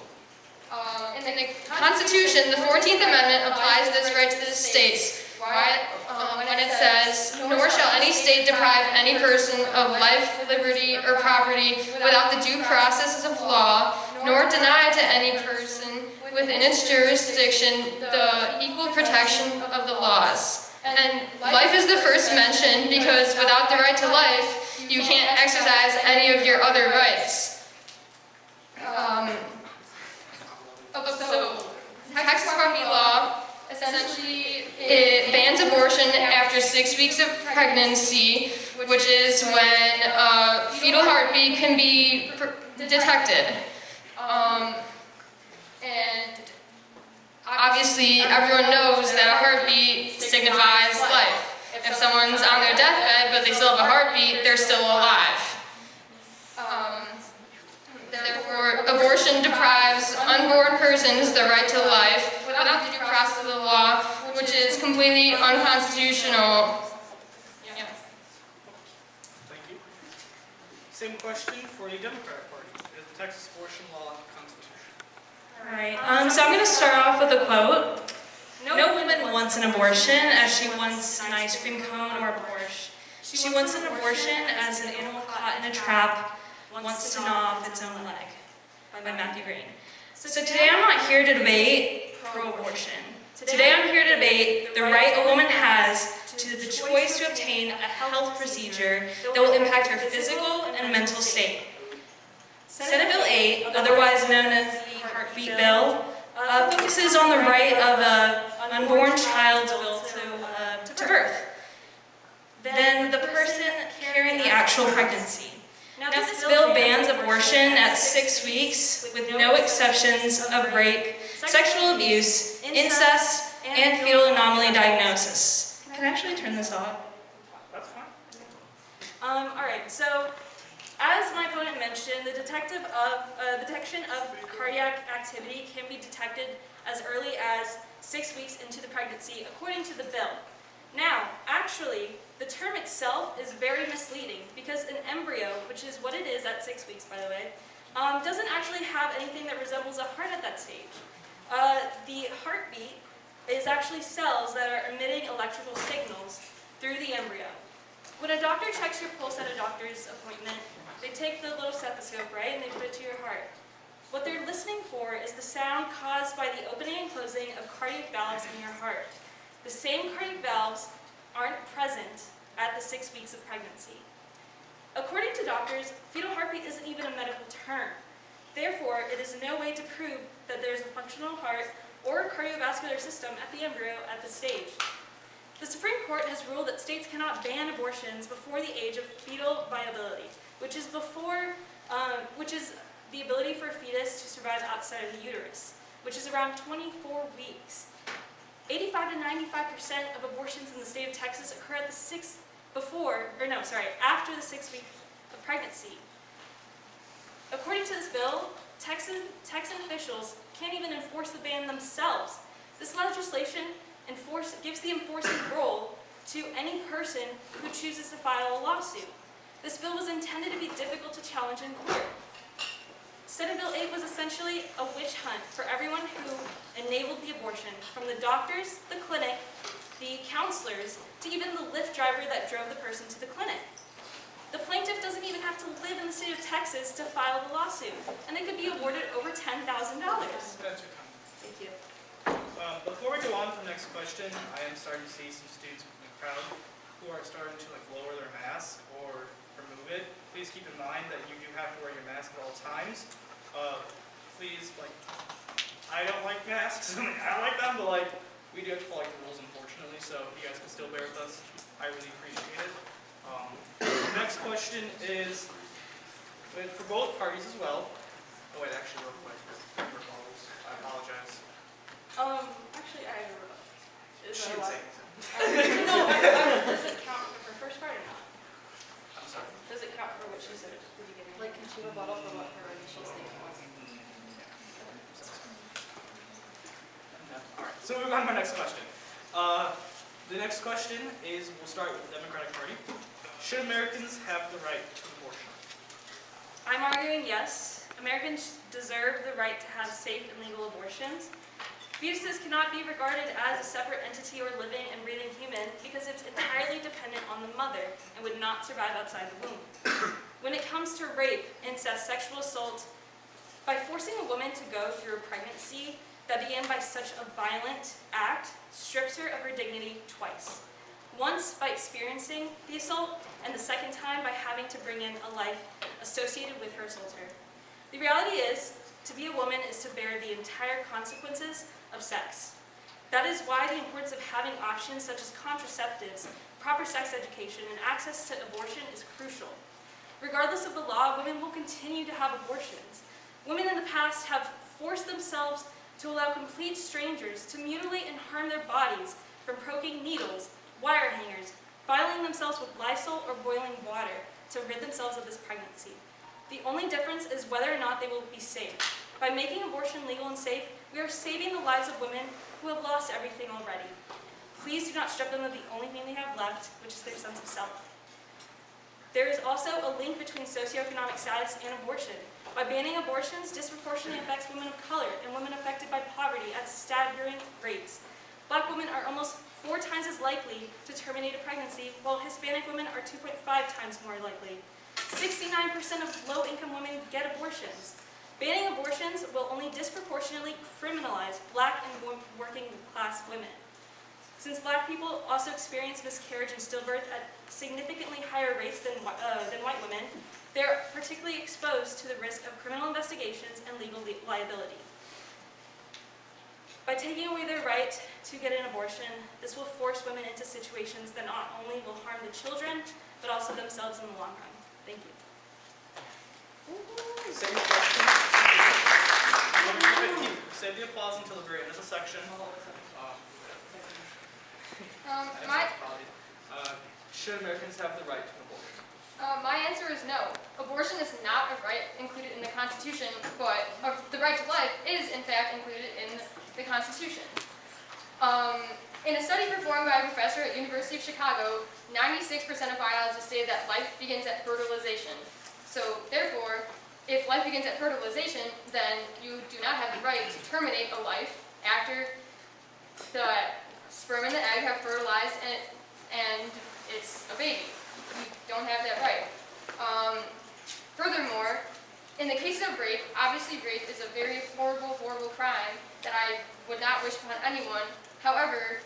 In the Constitution, the 14th Amendment applies this right to the states. When it says, "Nor shall any state deprive any person of life, liberty, or property without the due processes of law, nor deny to any person within its jurisdiction the equal protection of the laws." And life is the first mention because without the right to life, you can't exercise any of your other rights. So, Texas heartbeat law, essentially, it bans abortion after 6 weeks of pregnancy, which is when fetal heartbeat can be detected. And obviously, everyone knows that a heartbeat signifies life. If someone's on their deathbed but they still have a heartbeat, they're still alive. Therefore, abortion deprives unborn persons the right to life without the due process of the law, which is completely unconstitutional. Yeah. Thank you. Same question for the Democratic Party. Is the Texas abortion law constitutional? Alright, so I'm going to start off with a quote. No woman wants an abortion as she wants an ice cream cone or a Porsche. She wants an abortion as an animal caught in a trap wants to gnaw off its own leg, by Matthew Green. So today I'm not here to debate pro-abortion. Today I'm here to debate the right a woman has to the choice to obtain a health procedure that will impact her physical and mental state. Senate Bill 8, otherwise known as the Heartbeat Bill, focuses on the right of an unborn child's will to birth, then the person carrying the actual pregnancy. Now, this bill bans abortion at 6 weeks with no exceptions of rape, sexual abuse, incest, and fetal anomaly diagnosis. Can I actually turn this off? That's fine. Alright, so as my opponent mentioned, the detection of cardiac activity can be detected as early as 6 weeks into the pregnancy, according to the bill. Now, actually, the term itself is very misleading because an embryo, which is what it is at 6 weeks, by the way, doesn't actually have anything that resembles a heart at that stage. The heartbeat is actually cells that are emitting electrical signals through the embryo. When a doctor checks your pulse at a doctor's appointment, they take the little stethoscope, right, and they put it to your heart. What they're listening for is the sound caused by the opening and closing of cardiac valves in your heart. The same cardiac valves aren't present at the 6 weeks of pregnancy. According to doctors, fetal heartbeat isn't even a medical term. Therefore, it is no way to prove that there is a functional heart or cardiovascular system at the embryo at this stage. The Supreme Court has ruled that states cannot ban abortions before the age of fetal viability, which is the ability for a fetus to survive outside of the uterus, which is around 24 weeks. 85 to 95% of abortions in the state of Texas occur at after the 6 weeks of pregnancy. According to this bill, Texan officials can't even enforce the ban themselves. This legislation gives the enforcing role to any person who chooses to file a lawsuit. This bill was intended to be difficult to challenge in court. Senate Bill 8 was essentially a witch hunt for everyone who enabled the abortion, from the doctors, the clinic, the counselors, to even the Lyft driver that drove the person to the clinic. The plaintiff doesn't even have to live in the state of Texas to file the lawsuit, and they could be awarded over $10,000. Thank you. Before we go on to the next question, I am starting to see some students in the crowd who are starting to lower their mask or remove it. Please keep in mind that you do have to wear your mask at all times. Please, I don't like masks. I like them, but we do have to follow the rules, unfortunately. So if you guys can still bear with us, I really appreciate it. The next question is for both parties as well. Oh wait, actually, real quick, I apologize. Actually, I have a... She didn't say anything. No, does it count for her first part or not? I'm sorry. Does it count for what she said at the beginning? Like, can she rebuttal for what her initial statement was? All right, so moving on to my next question. The next question is, we'll start with the Democratic Party. Should Americans have the right to abortion? I'm arguing yes. Americans deserve the right to have safe and legal abortions. Fetuses cannot be regarded as a separate entity or living and breathing human because it's entirely dependent on the mother and would not survive outside the womb. When it comes to rape, incest, sexual assault, by forcing a woman to go through a pregnancy that began by such a violent act strips her of her dignity twice. Once by experiencing the assault, and the second time by having to bring in a life associated with her assaulter. The reality is, to be a woman is to bear the entire consequences of sex. That is why the importance of having options such as contraceptives, proper sex education, and access to abortion is crucial. Regardless of the law, women will continue to have abortions. Women in the past have forced themselves to allow complete strangers to mutilate and harm their bodies from poking needles, wire hangers, filing themselves with Lysol or boiling water to rid themselves of this pregnancy. The only difference is whether or not they will be safe. By making abortion legal and safe, we are saving the lives of women who have lost everything already. Please do not strip them of the only thing they have left, which is their sense of self. There is also a link between socioeconomic status and abortion. By banning abortions, disproportionately affects women of color and women affected by poverty at staggering rates. Black women are almost 4 times as likely to terminate a pregnancy, while Hispanic women are 2.5 times more likely. 69% of low-income women get abortions. Banning abortions will only disproportionately criminalize Black and working-class women. Since Black people also experience miscarriage and stillbirth at significantly higher rates than white women, they're particularly exposed to the risk of criminal investigations and legal liability. By taking away their right to get an abortion, this will force women into situations that not only will harm the children, but also themselves in the long run. Thank you. Same question. Save the applause until the very end of the section. Should Americans have the right to abortion? My answer is no. Abortion is not a right included in the Constitution, but the right to life is, in fact, included in the Constitution. In a study performed by a professor at University of Chicago, 96% of biologists stated that life begins at fertilization. So, therefore, if life begins at fertilization, then you do not have the right to terminate a life after the sperm and the egg have fertilized and it's a baby. You don't have that right. Furthermore, in the case of rape, obviously rape is a very horrible, horrible crime that I would not wish upon anyone. However,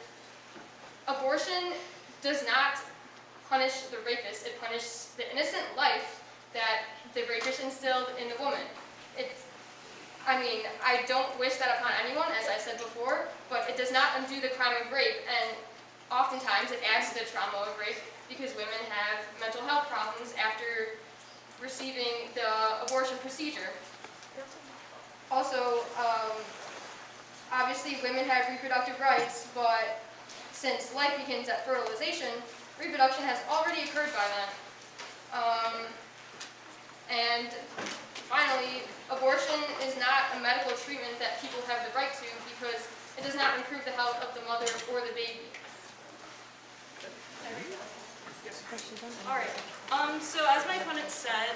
abortion does not punish the rapist. It punishes the innocent life that the rapist instilled in the woman. I don't wish that upon anyone, as I said before, but it does not undo the crime of rape, and oftentimes it adds to the trauma of rape because women have mental health problems after receiving the abortion procedure. Also, obviously women have reproductive rights, but since life begins at fertilization, reproduction has already occurred by then. not improve the health of the mother or the baby. All right. So as my opponent said,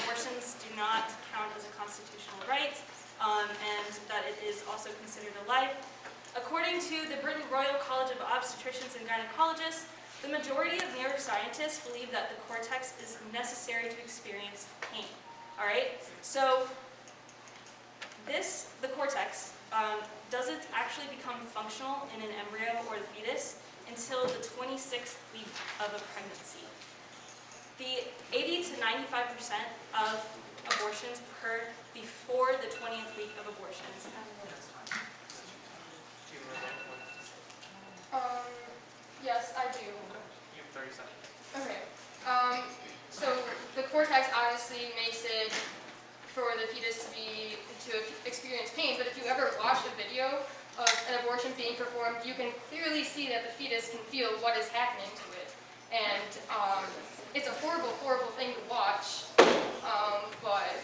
abortions do not count as a constitutional right, and that it is also considered a life. According to the Britain Royal College of Obstetricians and Gynecologists, the majority of neuroscientists believe that the cortex is necessary to experience pain. All right. So the cortex, doesn't actually become functional in an embryo or the fetus until the 26th week of a pregnancy. The 80 to 95% of abortions occur before the 20th week of abortions. Yes, I do. You have 30 seconds. Okay. So the cortex obviously makes it for the fetus to experience pain, but if you ever watch a video of an abortion being performed, you can clearly see that the fetus can feel what is happening to it. And it's a horrible, horrible thing to watch, but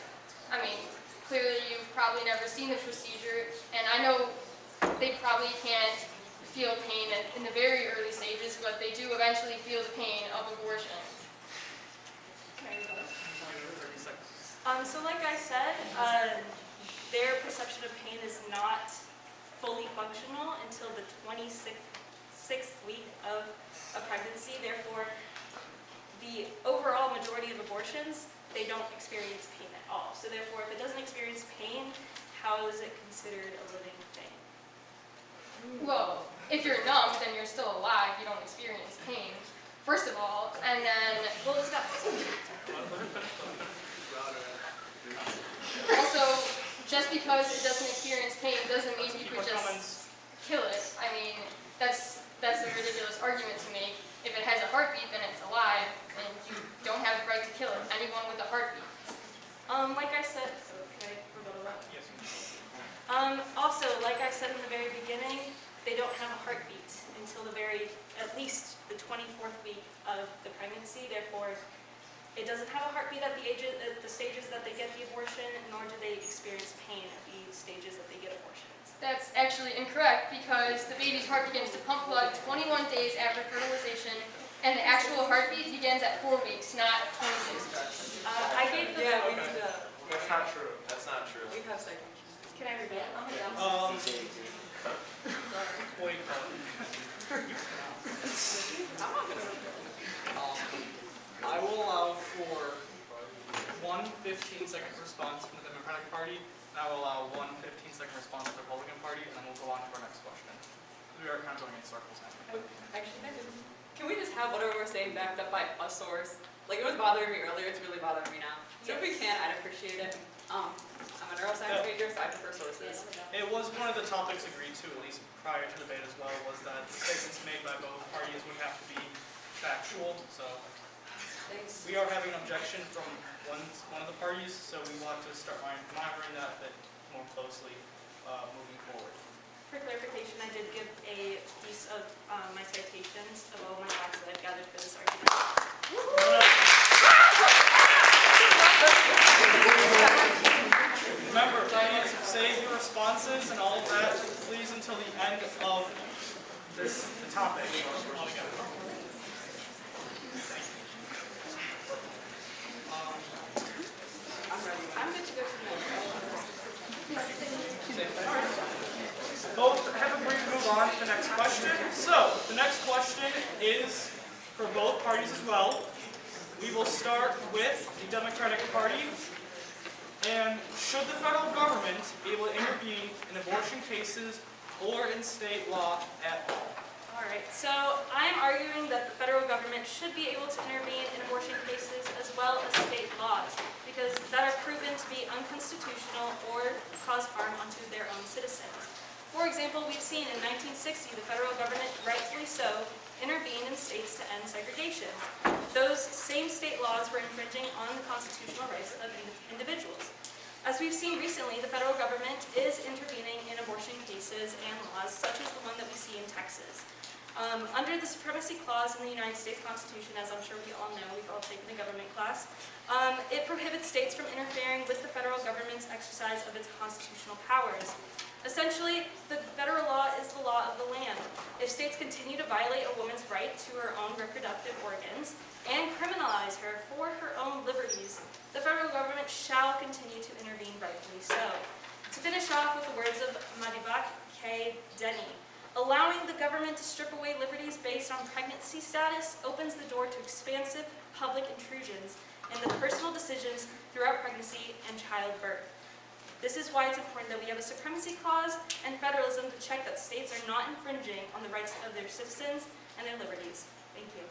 I mean, clearly you've probably never seen the procedure, and I know they probably can't feel pain in the very early stages, but they do eventually feel the pain of abortion. So like I said, their perception of pain is not fully functional until the 26th week of a pregnancy. Therefore, the overall majority of abortions, they don't experience pain at all. So therefore, if it doesn't experience pain, how is it considered a living thing? Well, if you're numb, then you're still alive. You don't experience pain, first of all, and then, Well, it's not. also, just because it doesn't experience pain doesn't mean you could just kill it. I mean, that's a ridiculous argument to make. If it has a heartbeat, then it's alive, and you don't have the right to kill it. Anyone with a heartbeat. Like I said, okay, also, like I said in the very beginning, they don't have a heartbeat until at least the 24th week of the pregnancy. Therefore, it doesn't have a heartbeat at the stages that they get the abortion, nor do they experience pain at the stages that they get abortions. That's actually incorrect because the baby's heart begins to pump blood 21 days after fertilization, and the actual heartbeat begins at 4 weeks, not 26 weeks. I gave the. Yeah, we need to. That's not true. That's not true. We have seconds. Can I read it? Wait. I will allow for one 15-second response from the Democratic Party, and I will allow one 15-second response from the Republican Party, and then we'll go on to our next question. We are kind of going in circles now. Actually, can we just have whatever we're saying backed up by a source? Like, it was bothering me earlier, it's really bothering me now. So if we can, I'd appreciate it. I'm a neuroscience major, so I prefer sources. It was one of the topics agreed to, at least prior to debate as well, was that the statements made by both parties would have to be factual. So Thanks. we are having an objection from one of the parties, so we will have to start monitoring that a bit more closely moving forward. For clarification, I did give a piece of my citations of all my facts that I've gathered for this argument. Remember, please save your responses and all of that, please, until the end of the topic. I'm good to go to Both have agreed to move on to the next question. So, the next question is for both parties as well. We will start with the Democratic Party. And should the federal government be able to intervene in abortion cases or in state law at all? All right, so I'm arguing that the federal government should be able to intervene in abortion cases as well as state laws, because that are proven to be unconstitutional or cause harm unto their own citizens. For example, we've seen in 1960 the federal government, rightfully so, intervened in states to end segregation. Those same state laws were infringing on the constitutional rights of individuals. As we've seen recently, the federal government is intervening in abortion cases and laws, such as the one that we see in Texas. Under the Supremacy Clause in the United States Constitution, as I'm sure we all know, we've all taken the government class, it prohibits states from interfering with the federal government's exercise of its constitutional powers. Essentially, the federal law is the law of the land. If states continue to violate a woman's right to her own reproductive organs and criminalize her for her own liberties, the federal government shall continue to intervene, rightfully so. To finish off with the words of Madibak K. Denny, allowing the government to strip away liberties based on pregnancy status opens the door to expansive public intrusions into personal decisions throughout pregnancy and childbirth. This is why it's important that we have a supremacy clause and federalism to check that states are not infringing on the rights of their citizens and their liberties. Thank you.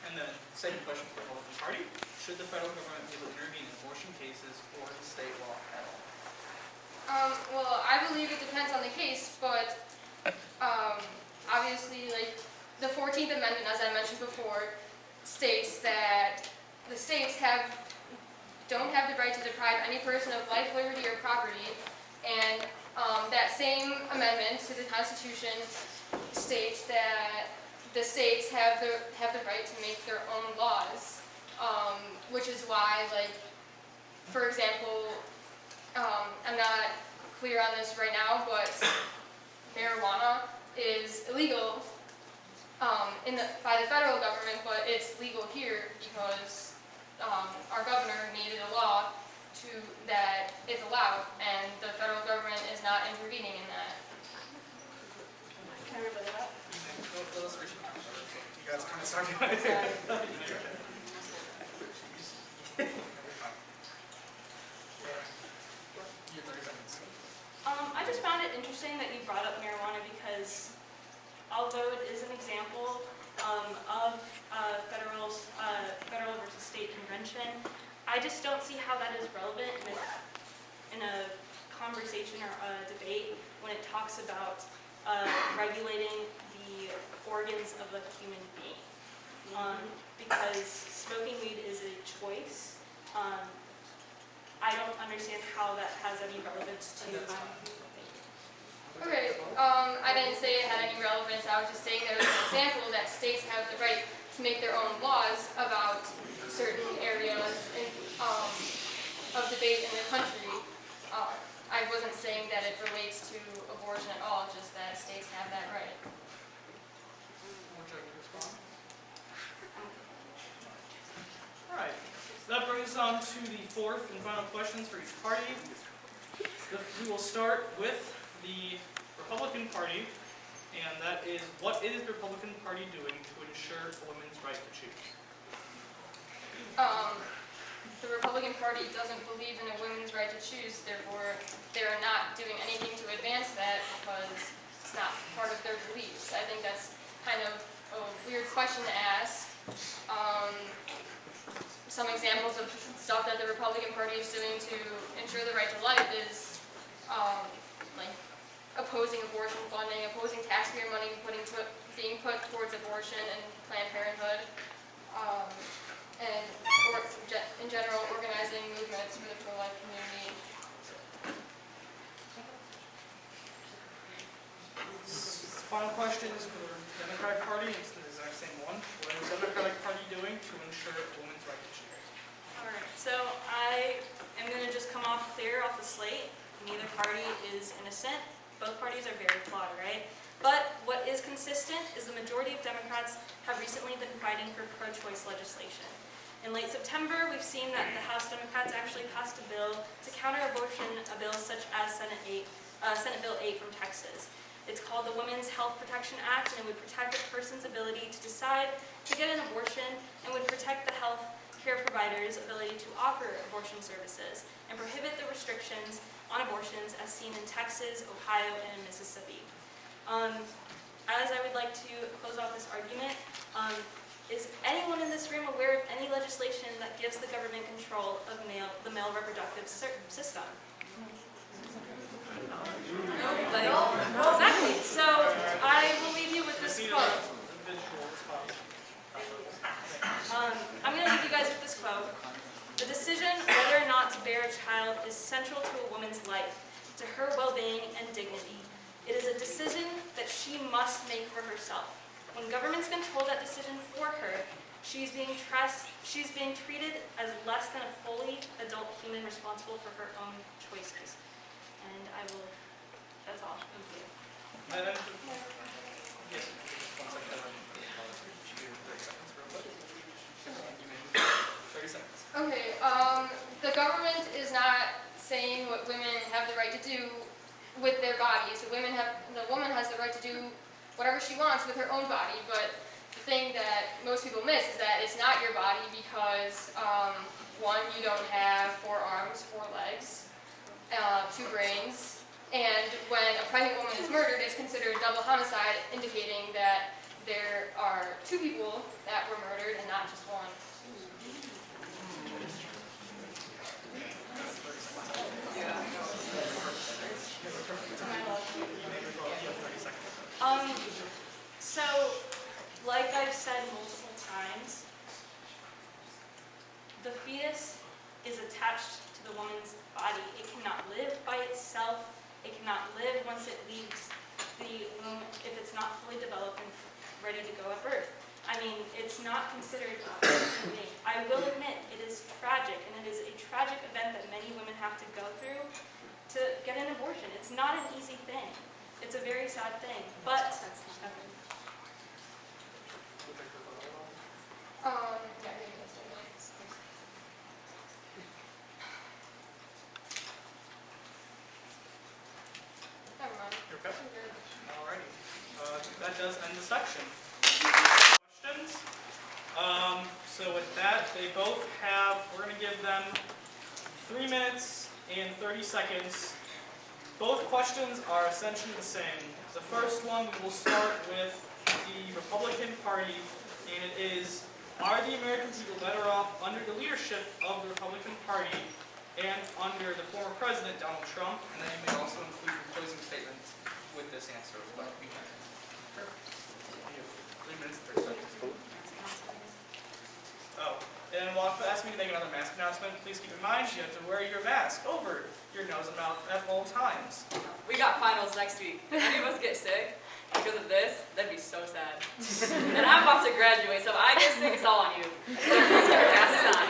And then, second question for the Republican Party. Should the federal government be able to intervene in abortion cases or in state law at all? Well, I believe it depends on the case, but obviously, like, the 14th Amendment, as I mentioned before, states that the states don't have the right to deprive any person of life, liberty, or property, and that same amendment to the Constitution states that the states have the right to make their own laws, which is why, like, for example, I'm not clear on this right now, but marijuana is illegal by the federal government, but it's legal here because our governor needed a law that is allowed, and the federal government is not intervening in that. Can I repeat that? You guys kind of started. I just found it interesting that you brought up marijuana because although it is an example of federal versus state convention, I just don't see how that is relevant in a conversation or a debate when it talks about regulating the organs of a human being. Because smoking weed is a choice. I don't understand how that has any relevance to Okay, I didn't say it had any relevance. I was just saying there was an example that states have the right to make their own laws about certain areas of debate in the country. I wasn't saying that it relates to abortion at all, just that states have that right. Would you like to respond? All right. That brings us on to the fourth and final questions for each party. We will start with the Republican Party, and that is, what is the Republican Party doing to ensure women's right to choose? The Republican Party doesn't believe in a women's right to choose, therefore they're not doing anything to advance that because it's not part of their beliefs. I think that's kind of a weird question to ask. Some examples of stuff that the Republican Party is doing to ensure the right to life is like opposing abortion funding, opposing taxpayer money being put towards abortion and Planned Parenthood, and in general organizing movements for the pro-life community. Final question is for the Democratic Party. It's the exact same one. What is the Democratic Party doing to ensure women's right to choose? Alright, so I am going to just come off clear off the slate. Neither party is innocent. Both parties are very flawed, right? But what is consistent is the majority of Democrats have recently been fighting for pro-choice legislation. In late September, we've seen that the House Democrats actually passed a bill to counter abortion, a bill such as Senate Bill 8 from Texas. It's called the Women's Health Protection Act, and it would protect a person's ability to decide to get an abortion and would protect the health care providers' ability to offer abortion services and prohibit the restrictions on abortions as seen in Texas, Ohio, and Mississippi. As I would like to close off this argument, is anyone in this room aware of any legislation that gives the government control of the male reproductive system? Exactly. So I will leave you with this quote. I'm going to leave you guys with this quote. The decision whether or not to bear a child is central to a woman's life, to her well-being and dignity. It is a decision that she must make for herself. When governments control that decision for her, She's being treated as less than a fully adult human responsible for her own choices. And that's all. Thank you. Yes. 30 seconds. Okay, the government is not saying what women have the right to do with their bodies. The woman has the right to do whatever she wants with her own body, but the thing that most people miss is that it's not your body because, one, you don't have 4 arms, 4 legs, 2 brains, and when a pregnant woman is murdered, it's considered double homicide, indicating that there are 2 people that were murdered and not just one. So, like I've said multiple times, the fetus is attached to the woman's body. It cannot live by itself. It cannot live once it leaves the womb if it's not fully developed and ready to go at birth. I mean, it's not considered a human being. I will admit, it is tragic, and it is a tragic event that many women have to go through to get an abortion. It's not an easy thing. It's a very sad thing, but Never mind. You're okay? Alrighty. That does end the section. Questions? So with that, they both have, we're going to give them 3 minutes and 30 seconds. Both questions are essentially the same. The first one, we will start with the Republican Party, and it is, are the American people better off under the leadership of the Republican Party and under the former president, Donald Trump? And then you may also include your closing statement with this answer as well. 3 minutes and 30 seconds. Oh, and while you ask me to make another mask announcement, please keep in mind you have to wear your mask over your nose and mouth at all times. We got finals next week. If any of us get sick because of this, that'd be so sad. And I'm about to graduate, so if I get sick, it's all on you. So please keep your masks on.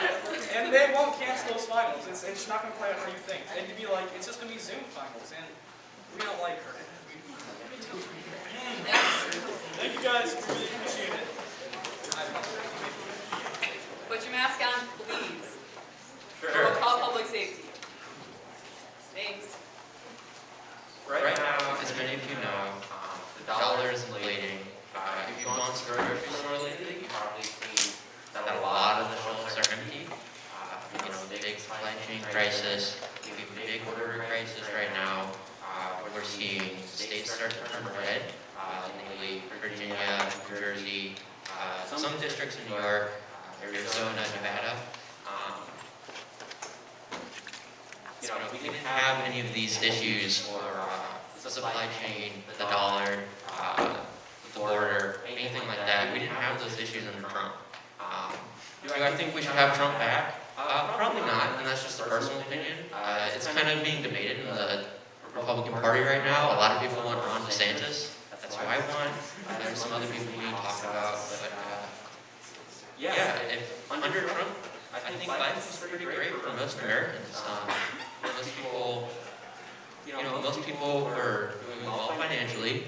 And they won't cancel those finals. It's not going to play out how you think. It'd be like, it's just going to be Zoom finals, and we don't like her. Thank you guys. Really appreciate it. Put your mask on, please. Sure. We'll call public safety. Thanks. Right now, as many of you know, the dollar is inflating. If you've gone to the grocery store lately, you've probably seen that a lot of the shelves are empty. The big supply chain crisis, we have a big order crisis right now. We're seeing states start to turn red, namely Virginia, New Jersey, some districts in New York, Arizona, Nevada. We didn't have any of these issues or the supply chain, the dollar, the border, anything like that. We didn't have those issues under Trump. Do I think we should have Trump back? Probably not, and that's just a personal opinion. It's kind of being debated in the Republican Party right now. A lot of people want Ron DeSantis. That's who I want. There's some other people we talk about, but yeah, if under Trump, I think life was pretty great for most Americans. Most people were doing well financially.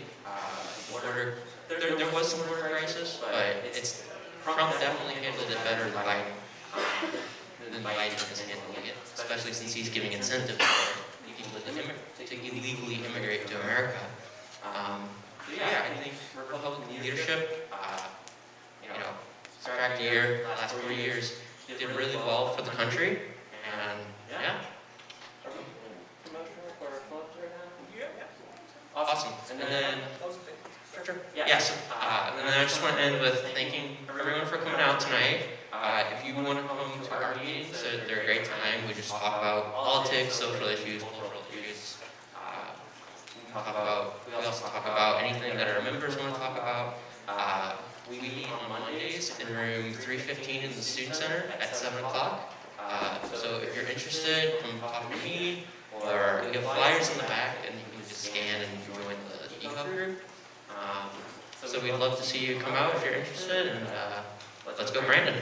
There was some border crisis, but Trump definitely handled it better than Biden is handling it, especially since he's giving incentives for people to illegally immigrate to America. I think Republican leadership, subtract a year, the last 4 years, did really well for the country, and yeah. Awesome. And then, yes, and then I just want to end with thanking everyone for coming out tonight. If you want to come to our meetings, they're a great time. We just talk about politics, social issues, cultural issues. We also talk about anything that our members want to talk about. We meet on Mondays in room 315 in the Student Center at 7 o'clock. So if you're interested, come talk to me, or we have flyers in the back, and you can just scan and join the e-hub group. So we'd love to see you come out if you're interested, and let's go, Brandon.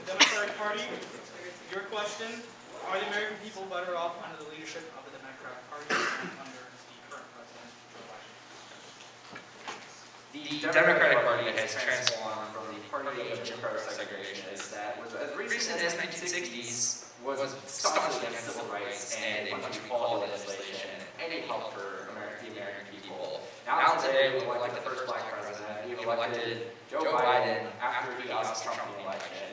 The Democratic Party, your question, are the American people better off under the leadership of the Democratic Party than under the current president, Joe Biden? The Democratic Party has transformed from the party of Jim Crow segregationists that was as recent as 1960s was staunchly against civil rights and a bunch of equality legislation, any help for the American people. Now today, we elected the first black president. We've elected Joe Biden after he lost Trump in the election,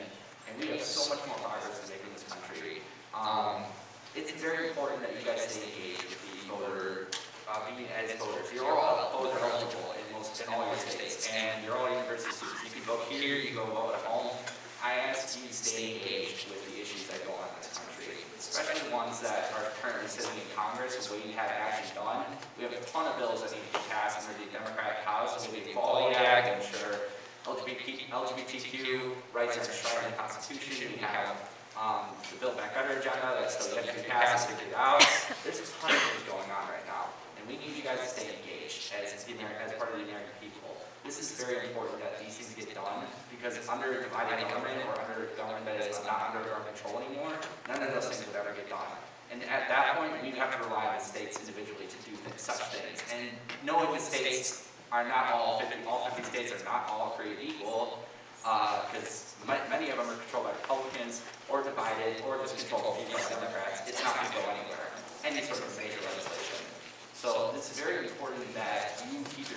and we have so much more progress to make in this country. It's very important that you guys stay engaged with the voter, being as voters. You're all voter eligible in all your states, and you're all university students. You can vote here, you go vote at home. I ask you to stay engaged with the issues that go on in this country, especially ones that are currently sitting in Congress where we have action done. We have a ton of bills that need to be passed under the Democratic House, so the Equality Act, I'm sure LGBTQ rights are enshrined in the Constitution. We have the Build Back Better agenda that's still yet to be passed and figured out. There's a ton of things going on right now, and we need you guys to stay engaged as part of the American people. This is very important that these things get done, because under divided government or under government that is not under our control anymore, none of those things would ever get done. And at that point, we have to rely on states individually to do such things. And knowing the states are not all 50 states are not all created equal, because many of them are controlled by Republicans, or divided, or just controlled by Democrats. It's not going to go anywhere, any sort of major legislation. So it's very important that you keep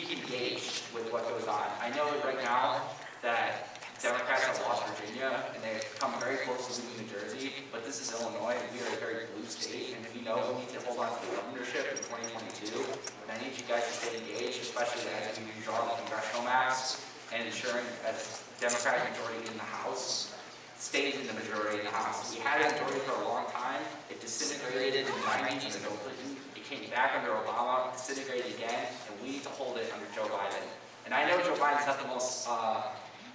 engaged with what goes on. I know right now that Democrats have lost Virginia, and they've come very close to losing New Jersey, but this is Illinois, and we are a very blue state, and we know we need to hold on to the governorship in 2022, and I need you guys to stay engaged, especially as we draw the congressional maps, and ensuring a Democratic majority in the House stays in the majority in the House. We had a majority for a long time. It disintegrated in the 90s, and it came back under Obama, disintegrated again, and we need to hold it under Joe Biden. And I know Joe Biden's not the most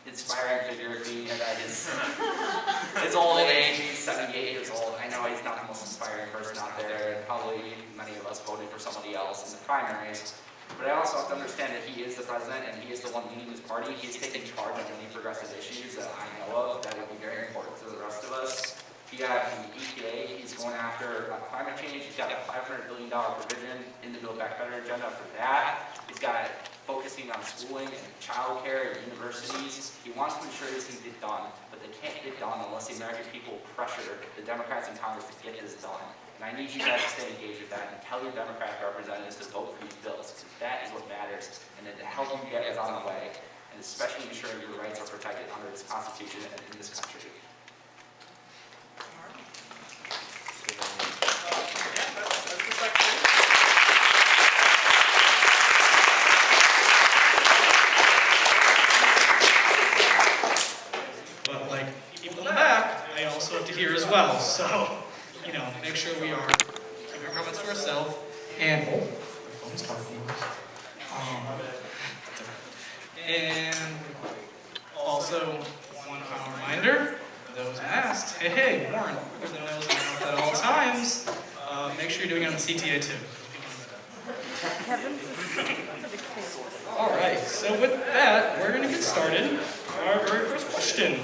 inspiring figure being at his old age. He's 78 years old. I know he's not the most inspiring person out there, and probably many of us voted for somebody else in the primaries. But I also have to understand that he is the president, and he is the one leading his party. He's taking charge on many progressive issues that I know of that would be very important to the rest of us. He got the EPA, he's going after climate change. He's got a $500 billion provision in the Build Back Better agenda for that. He's got focusing on schooling and childcare and universities. He wants to ensure these things get done, but they can't get done unless the American people pressure the Democrats in Congress to get this done. And I need you guys to stay engaged with that and tell your Democratic representatives to vote for these bills, because that is what matters, and then to help you get us on the way, and especially ensuring your rights are protected under this Constitution and in this country. But like people in the back, they also have to hear as well. So, make sure we are keeping our comments to ourselves. And my phone's talking. And also, one final reminder: those masks. Hey, Warren, there's no nose mask at all times. Make sure you're doing it on the CTA too. All right. So with that, we're going to get started. Our very first question.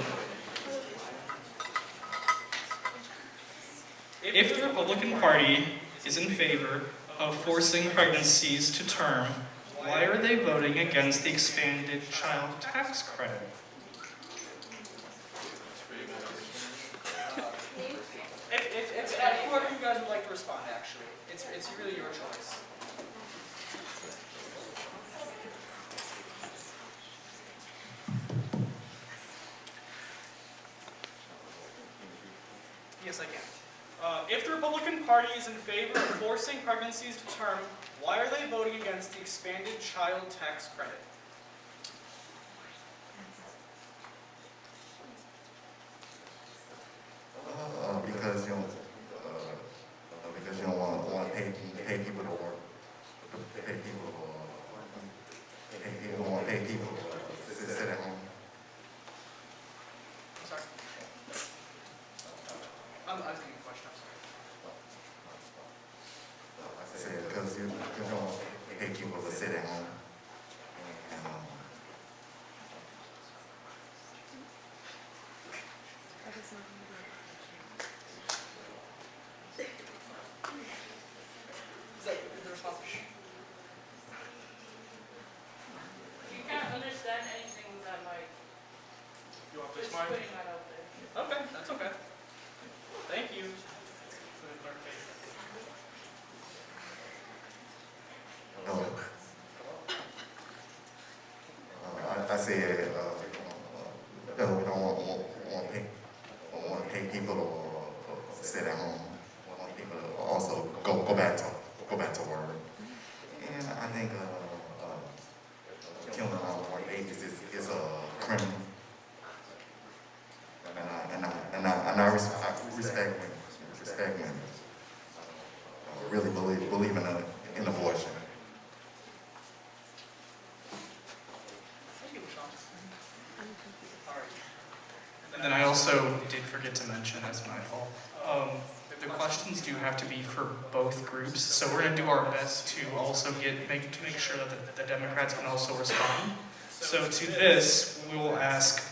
If the Republican Party is in favor of forcing pregnancies to term, why are they voting against the expanded child tax credit? It's whoever you guys would like to respond, actually. It's really your choice. Yes, I can. If the Republican Party is in favor of forcing pregnancies to term, why are they voting against the expanded child tax credit? Because you don't want to pay people to work. You don't want to pay people to just putting that out there. Okay, that's okay. Thank you. I said, we don't want to pay people to sit at home. We want people to also go back to work. And I think killing unborn babies is a criminal. And I respect women. Really believe in abortion. And then I also did forget to mention, that's my fault, the questions do have to be for both groups, so we're going to do our best to also make sure that the Democrats can also respond. So to this, we will ask,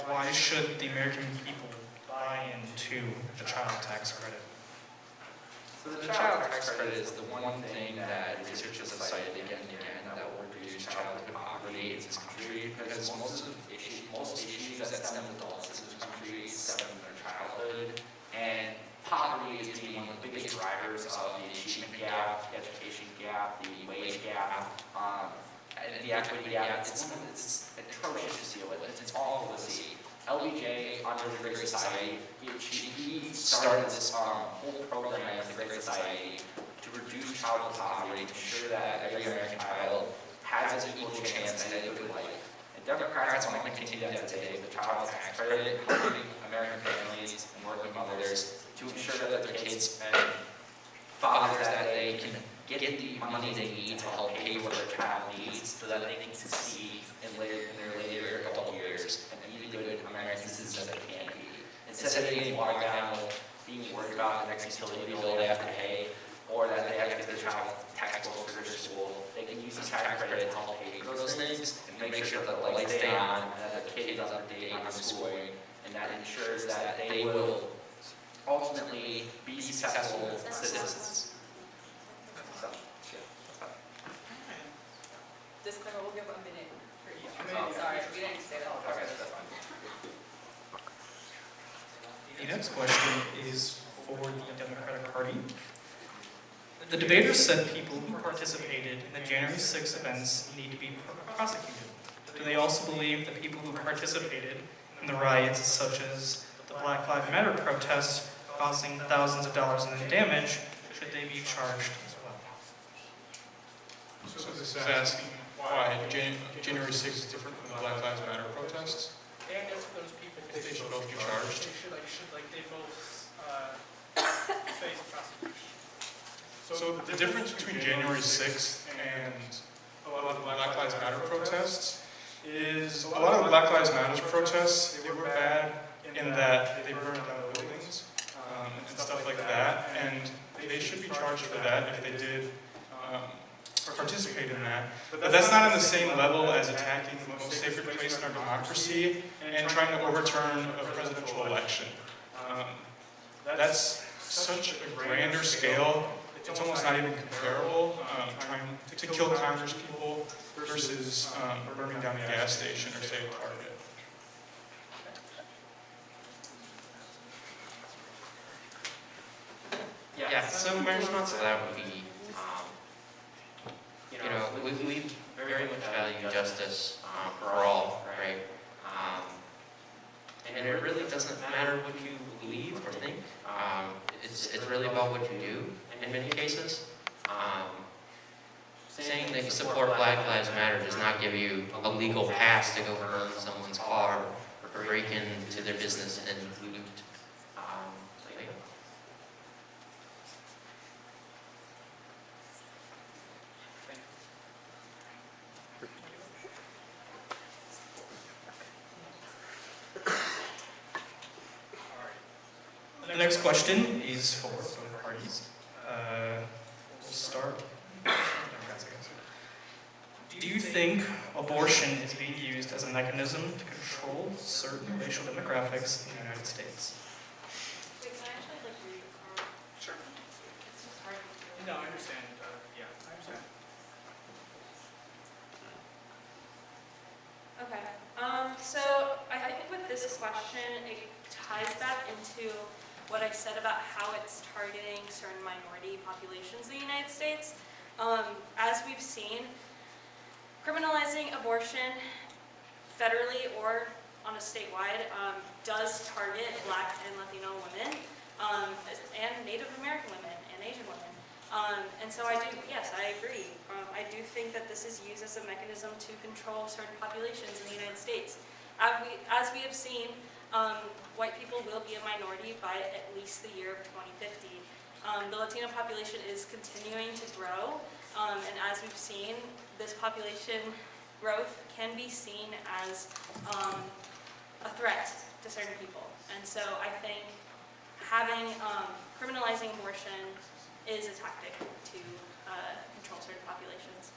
why should the American people buy into the child tax credit? So the child tax credit is the one thing that researchers have cited again and again that will reduce childhood poverty in this country, because most issues that stem adults in this country stem from their childhood, and poverty is being one of the biggest drivers of the achievement gap, the education gap, the wage gap, and the equity gap. It's atrocious to see with. It's awful to see. LBJ, under the Great Society, he started this whole program at the Great Society to reduce childhood poverty, to ensure that every American child has an equal chance at a good life. And Democrats want to continue that today with the child tax credit, helping American families and working mothers to ensure that their kids and fathers that they can get the money they need to help pay for their child needs so that they can succeed in their later adult years and be the good American citizens that they can be. Instead of getting bogged down with being worried about the next utility bill they have to pay or that they have to get their child textbooks for their school, they can use the tax credit to help pay for those things and make sure that the lights stay on and that the kid is up to date on the schooling, and that ensures that they will ultimately be successful citizens. Disclaimer, we'll give a minute for each. Oh, sorry, we didn't say that. Okay, that's fine. The next question is for the Democratic Party. The debaters said people who participated in the January 6 events need to be prosecuted. Do they also believe that people who participated in the riots, such as the Black Lives Matter protests, causing thousands of dollars in damage, should they be charged as well? So this is asking why January 6th is different from the Black Lives Matter protests? And if those people, If they should both be charged. they both face prosecution. So the difference between January 6th and a lot of the Black Lives Matter protests is a lot of the Black Lives Matter protests, they were bad in that they burned down buildings and stuff like that, and they should be charged for that if they did participate in that. But that's not on the same level as attacking the most sacred place in our democracy and trying to overturn a presidential election. That's such a grander scale. It's almost not even comparable, trying to kill Congress people versus burning down a gas station or, say, a Target. Yeah, so my response to that would be, we very much value justice for all, right? And it really doesn't matter what you believe or think. It's really about what you do in many cases. Saying that you support Black Lives Matter does not give you a legal pass to go burn someone's car or break into their business and loot. The next question is for both parties. We'll start. Do you think abortion is being used as a mechanism to control certain racial demographics in the United States? Wait, can I actually read the card? Sure. It's just hard to do. No, I understand. Yeah, I understand. Okay. So I think with this question, it ties back into what I said about how it's targeting certain minority populations in the United States. As we've seen, criminalizing abortion federally or on a statewide does target Black and Latino women and Native American women and Asian women. And so I agree. I do think that this is used as a mechanism to control certain populations in the United States. As we have seen, white people will be a minority by at least the year of 2050. The Latino population is continuing to grow, and as we've seen, this population growth can be seen as a threat to certain people. And so I think criminalizing abortion is a tactic to control certain populations.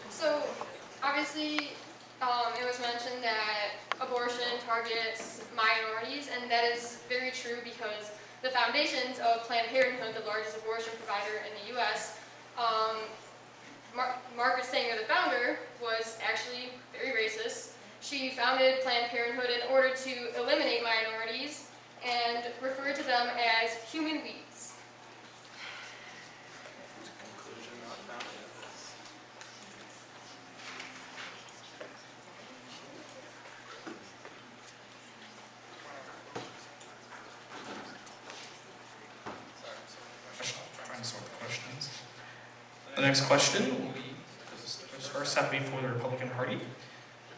So obviously, it was mentioned that abortion targets minorities, and that is very true because the foundations of Planned Parenthood, the largest abortion provider in the U.S., Margaret Sanger, the founder, was actually very racist. She founded Planned Parenthood in order to eliminate minorities and referred to them as human weeds. Trying to sort the questions. The next question will be, first have to be for the Republican Party.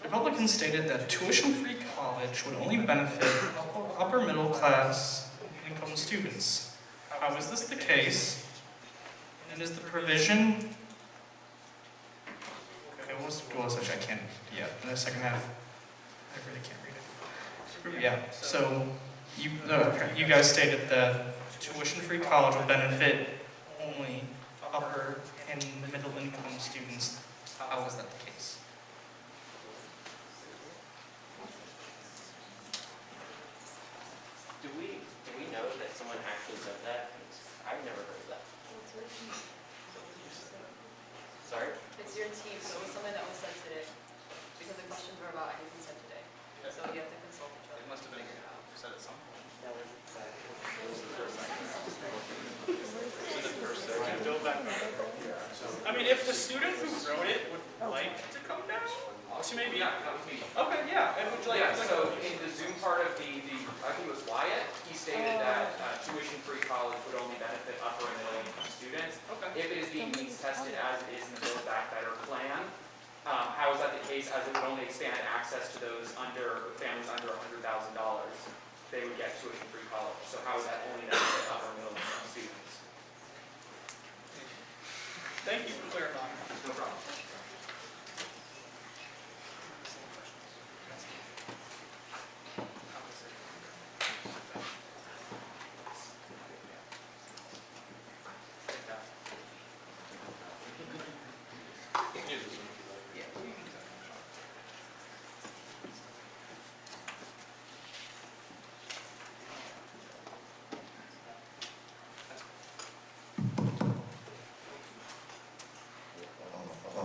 Republicans stated that tuition-free college would only benefit upper middle class income students. How is this the case? And is the provision... Okay, I can't... Yeah, in the second half, I really can't read it. Yeah, so you guys stated that tuition-free college would benefit only upper and middle income students. How is that the case? Do we know that someone actually said that? I've never heard of that. Sorry? It's your team, so it was something that was said today, because the questions were about anything said today. So you have to consult each other. It must have been said at some point. I mean, if the student who wrote it would like to come down, to maybe... Yeah, that was me. Okay, yeah. And would you like So in the Zoom part of I think it was Wyatt, he stated that tuition-free college would only benefit upper and middle income students. Okay. If it is being means tested as it is in the Build Back Better plan, how is that the case, as it would only expand access to those families under $100,000? They would get tuition-free college. So how is that only benefit upper and middle income students? Thank you for clarifying. No problem.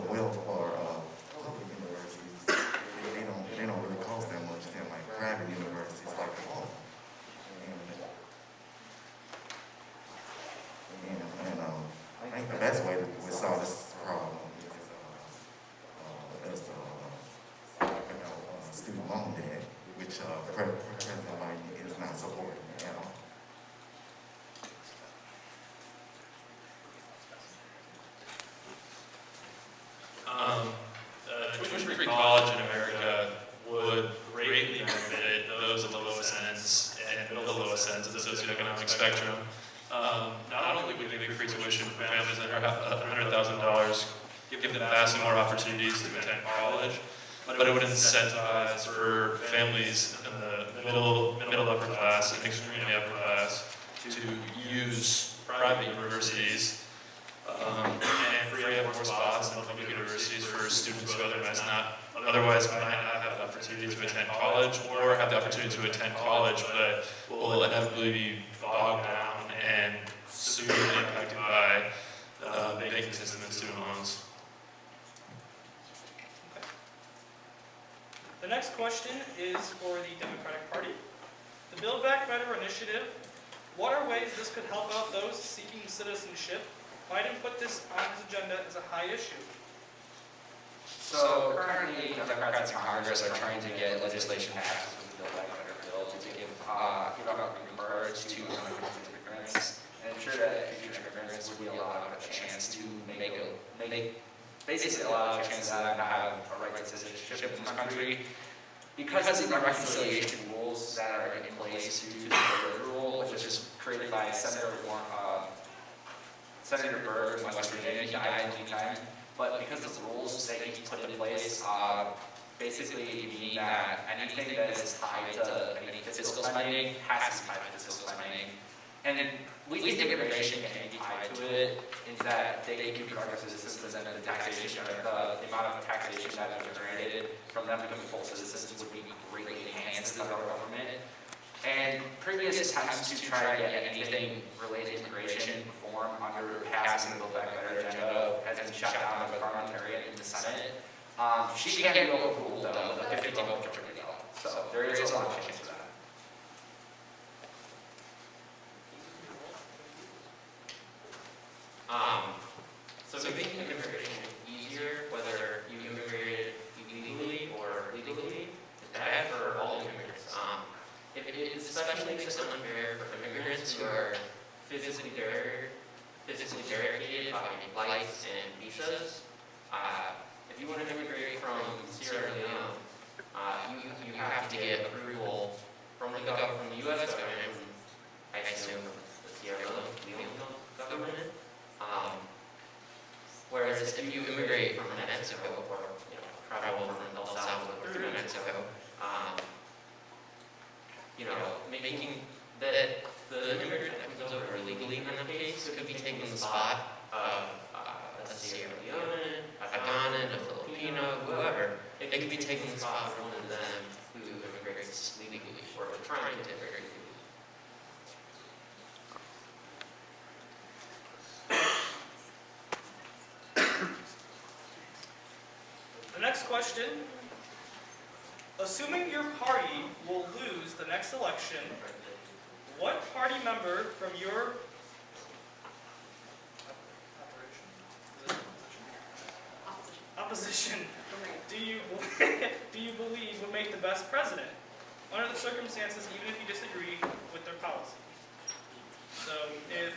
Well, for public universities, they don't really cost that much. They're like private universities like DePaul. And I think the best way to solve this problem is student loan debt, which President Biden is not supporting at all. Tuition-free college in America would greatly benefit those at the lowest ends and the lowest ends of the socioeconomic spectrum. Not only would it be free tuition for families under $100,000, give them vastly more opportunities to attend college, but it would incentivize for families in the middle upper class and extremely upper class to use private universities and free up more spots in public universities for students who otherwise might not have the opportunity opportunity to attend college or have the opportunity to attend college, but will inevitably be bogged down and severely impacted by the banking system and student loans. The next question is for the Democratic Party. The Build Back Better initiative, what are ways this could help out those seeking citizenship? Biden put this on his agenda as a high issue. So currently, Democrats in Congress are trying to get legislation passed with the Build Back Better bill to give out green cards to undocumented immigrants and ensure that future immigrants will be allowed a chance to basically allow a chance to have a right to citizenship in this country. Because of the reconciliation rules that are in place due to the border rule, which is created by Senator Byrd from West Virginia, he died in the meantime. But because of the rules that he put in place, basically mean that anything that is tied to any fiscal spending has to be tied to fiscal spending. And we think immigration can be tied to it in that they can be part of the citizens and the taxation, or the amount of taxation that is generated from them becoming full citizens would be greatly enhanced in our government. And previous attempts to try to get anything related to immigration reform under passing the Build Back Better agenda has been shut down by the parliamentarian in the Senate. She can't be overruled though, the 50 vote majority though. So there is a lot of chance of that. So making immigration easier, whether you immigrated illegally or legally, is bad for all immigrants. It especially makes it unfair for immigrants who are physically barricaded by flights and visas. If you want to immigrate from Sierra Leone, you have to get approval from the U.S. government, I assume the Sierra Leone government. Whereas if you immigrate from Mexico or travel from El Salvador through Mexico, making that the immigrant that comes over illegally in that case could be taking the spot of a Sierra Leone, a Ghanaian, a Filipino, whoever. It could be taking the spot of one of them who immigrates legally or trying to immigrate legally. The next question, assuming your party will lose the next election, what party member from your opposition do you believe would make the best president? Under the circumstances, even if you disagree with their policy. So if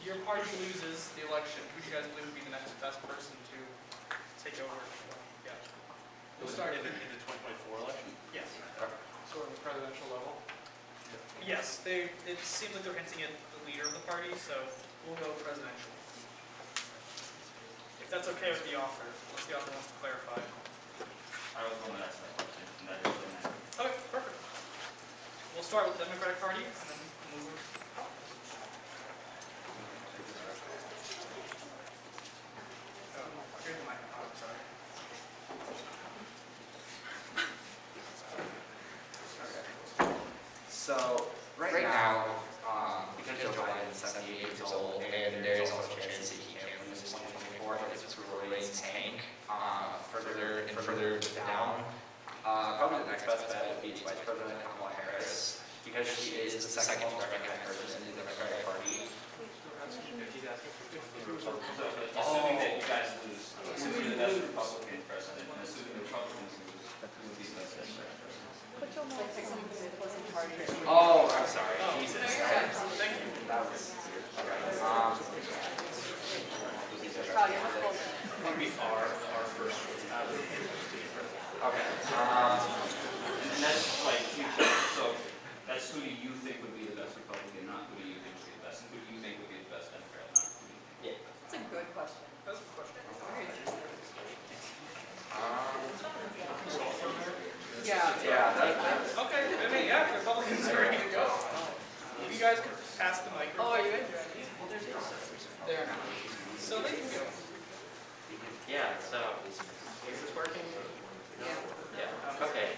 your party loses the election, who do you guys believe would be the next best person to take over? Yeah. We'll start in the 2024 election? Yes. So on the presidential level? Yes, it seems like they're hinting at the leader of the party, so we'll go presidential. If that's okay with the author, unless the author wants to clarify. I was going to ask that question. Okay, perfect. We'll start with the Democratic Party, and then move. Here's the microphone, I'm sorry. So right now, because Joe Biden is 78 years old, and there is also a chance that he can't lose in 2024 if his rural ratings tank further down. Probably the next best bet would be Vice President Kamala Harris, because she is the second most recognized person in the Democratic Party. Assuming that you guys lose, who would be the best Republican president, and assuming the Republicans lose, who would be the best Democratic president? Oh, I'm sorry. Oh, Jesus. thank you. That was Would be our first choice. okay. And that's like future. So that's who you think would be the best Republican, not who you think would be the best. Who do you think would be the best Democrat, not who you think. Yeah. That's a good question. That's a good question. Yeah. Okay, I mean, yeah, the Republicans are ready to go. If you guys could pass the microphone. Oh, are you in? There. So they can go. Yeah, so is this working? Yeah. Yeah, okay.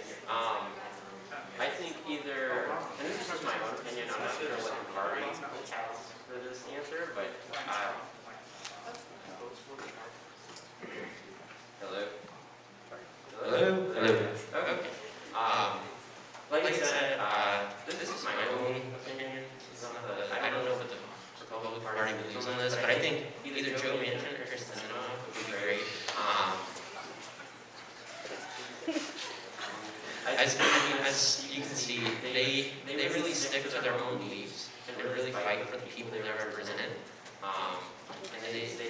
as you can see, they really stick to their own beliefs and they really fight for the people they represent. And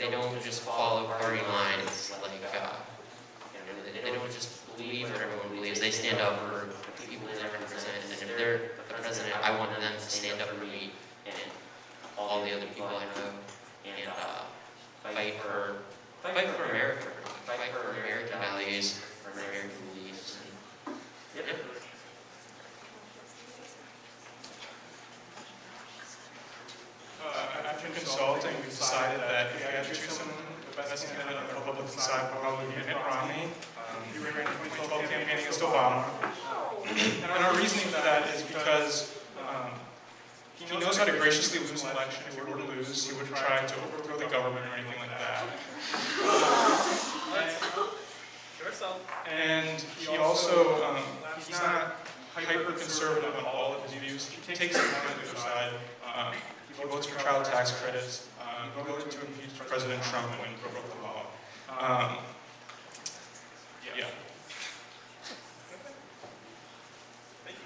they don't just follow party lines like, they don't just believe what everyone believes. They stand up for the people they represent. And if they're the president, I want them to stand up for me and all the other people I know and fight for America, fight for American values, for American beliefs. And, yep. After consulting, we decided that if we had to choose someone, the best candidate on the Republican side would probably be Mitt Romney. He ran in 2012 campaign against Obama. And our reasoning for that is because he knows how to graciously lose an election. If he were to lose, he wouldn't try to overthrow the government or anything like that. And he also, he's not hyper-conservative on all of his views. He takes it on the other side. He votes for child tax credits. He voted to impeach President Trump when he broke the law. Yeah. Thank you.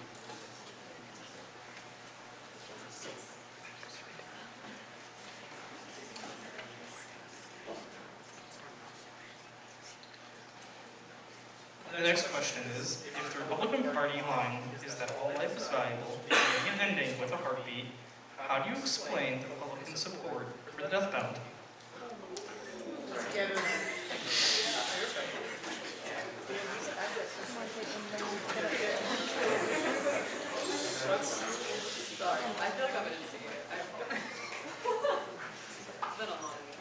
The next question is, if the Republican Party line is that all life is valuable, beginning and ending with a heartbeat, how do you explain the Republican support for the death penalty? I feel like I'm going to see it. It's been a long week.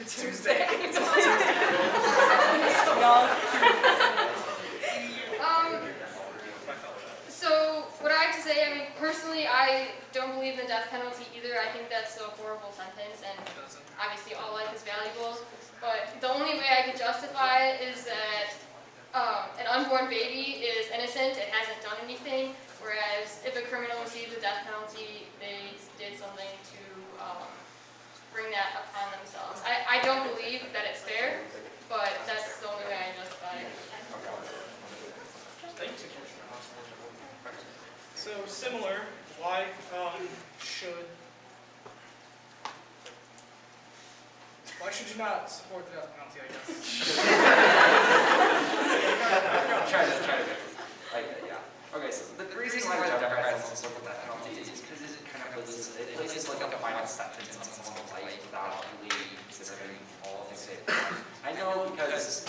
Tuesday. So what I have to say, I mean, personally, I don't believe in the death penalty either. I think that's a horrible sentence, and obviously all life is valuable. But the only way I could justify it is that an unborn baby is innocent, it hasn't done anything, whereas if a criminal receives a death penalty, they did something to bring that upon themselves. I don't believe that it's fair, but that's the only way I justify it. Thank you. So similar, why should you not support the death penalty, I guess? Try to Okay, so the reason why the Democrats don't support the death penalty is because it kind of places like a final sentence on someone's life without really considering all the things they've done. I know because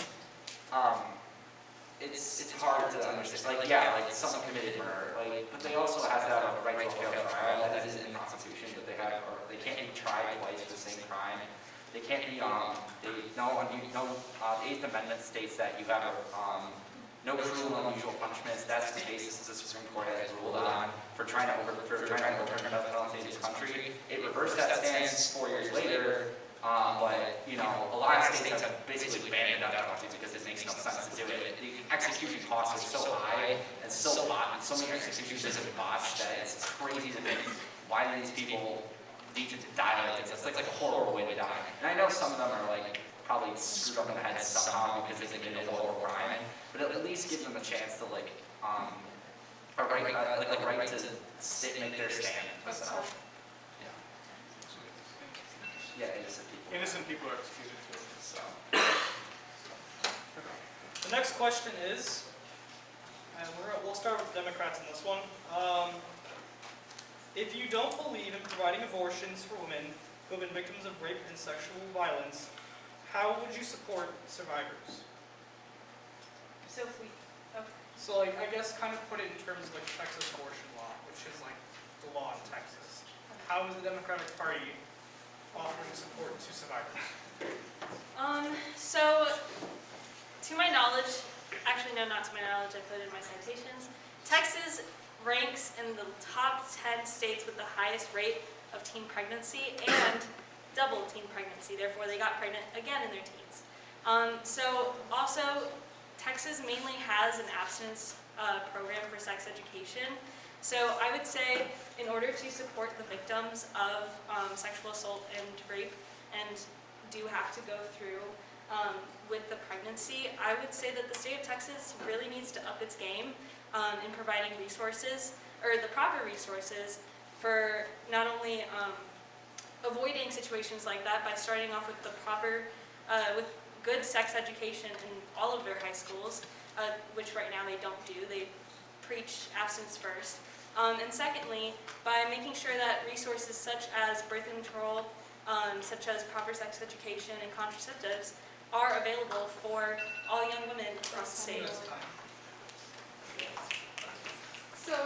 it's hard to understand. Like someone committed murder, but they also have to have a right to fair trial. That is in the Constitution, but they can't be tried twice for the same crime. They can't be the 8th Amendment states that you have no cruel and unusual punishments. That's the basis the Supreme Court has ruled on for trying to overturn the death penalty in this country. It reversed that stance 4 years later, but a lot of states have basically banned the death penalty because it makes no sense to do it. The execution costs are so high and so many executions have been botched that it's crazy to think why do these people need to die like this. It's like a horrible way to die. And I know some of them are probably screwed up in the head somehow because they committed a horrible crime, but it at least gives them a chance to right to make their stand. So, yeah, innocent people. Innocent people are executed too. So. The next question is, and we'll start with Democrats in this one. If you don't believe in providing abortions for women who have been victims of rape and sexual violence, how would you support survivors? So I guess kind of put it in terms of Texas abortion law, which is the law in Texas. How is the Democratic Party offering support to survivors? So, to my knowledge, actually no, not to my knowledge, I put it in my citations, Texas ranks in the top 10 states with the highest rate of teen pregnancy and double teen pregnancy. Therefore, they got pregnant again in their teens. So, also, Texas mainly has an abstinence program for sex education. So, I would say, in order to support the victims of sexual assault and rape, and do have to go through with the pregnancy, I would say that the state of Texas really needs to up its game in providing resources, or the proper resources, for not only avoiding situations like that by starting off with the proper, with good sex education in all of their high schools, which right now they don't do. They preach abstinence first. And secondly, by making sure that resources such as birth control, such as proper sex education and contraceptives are available for all young women across the state. So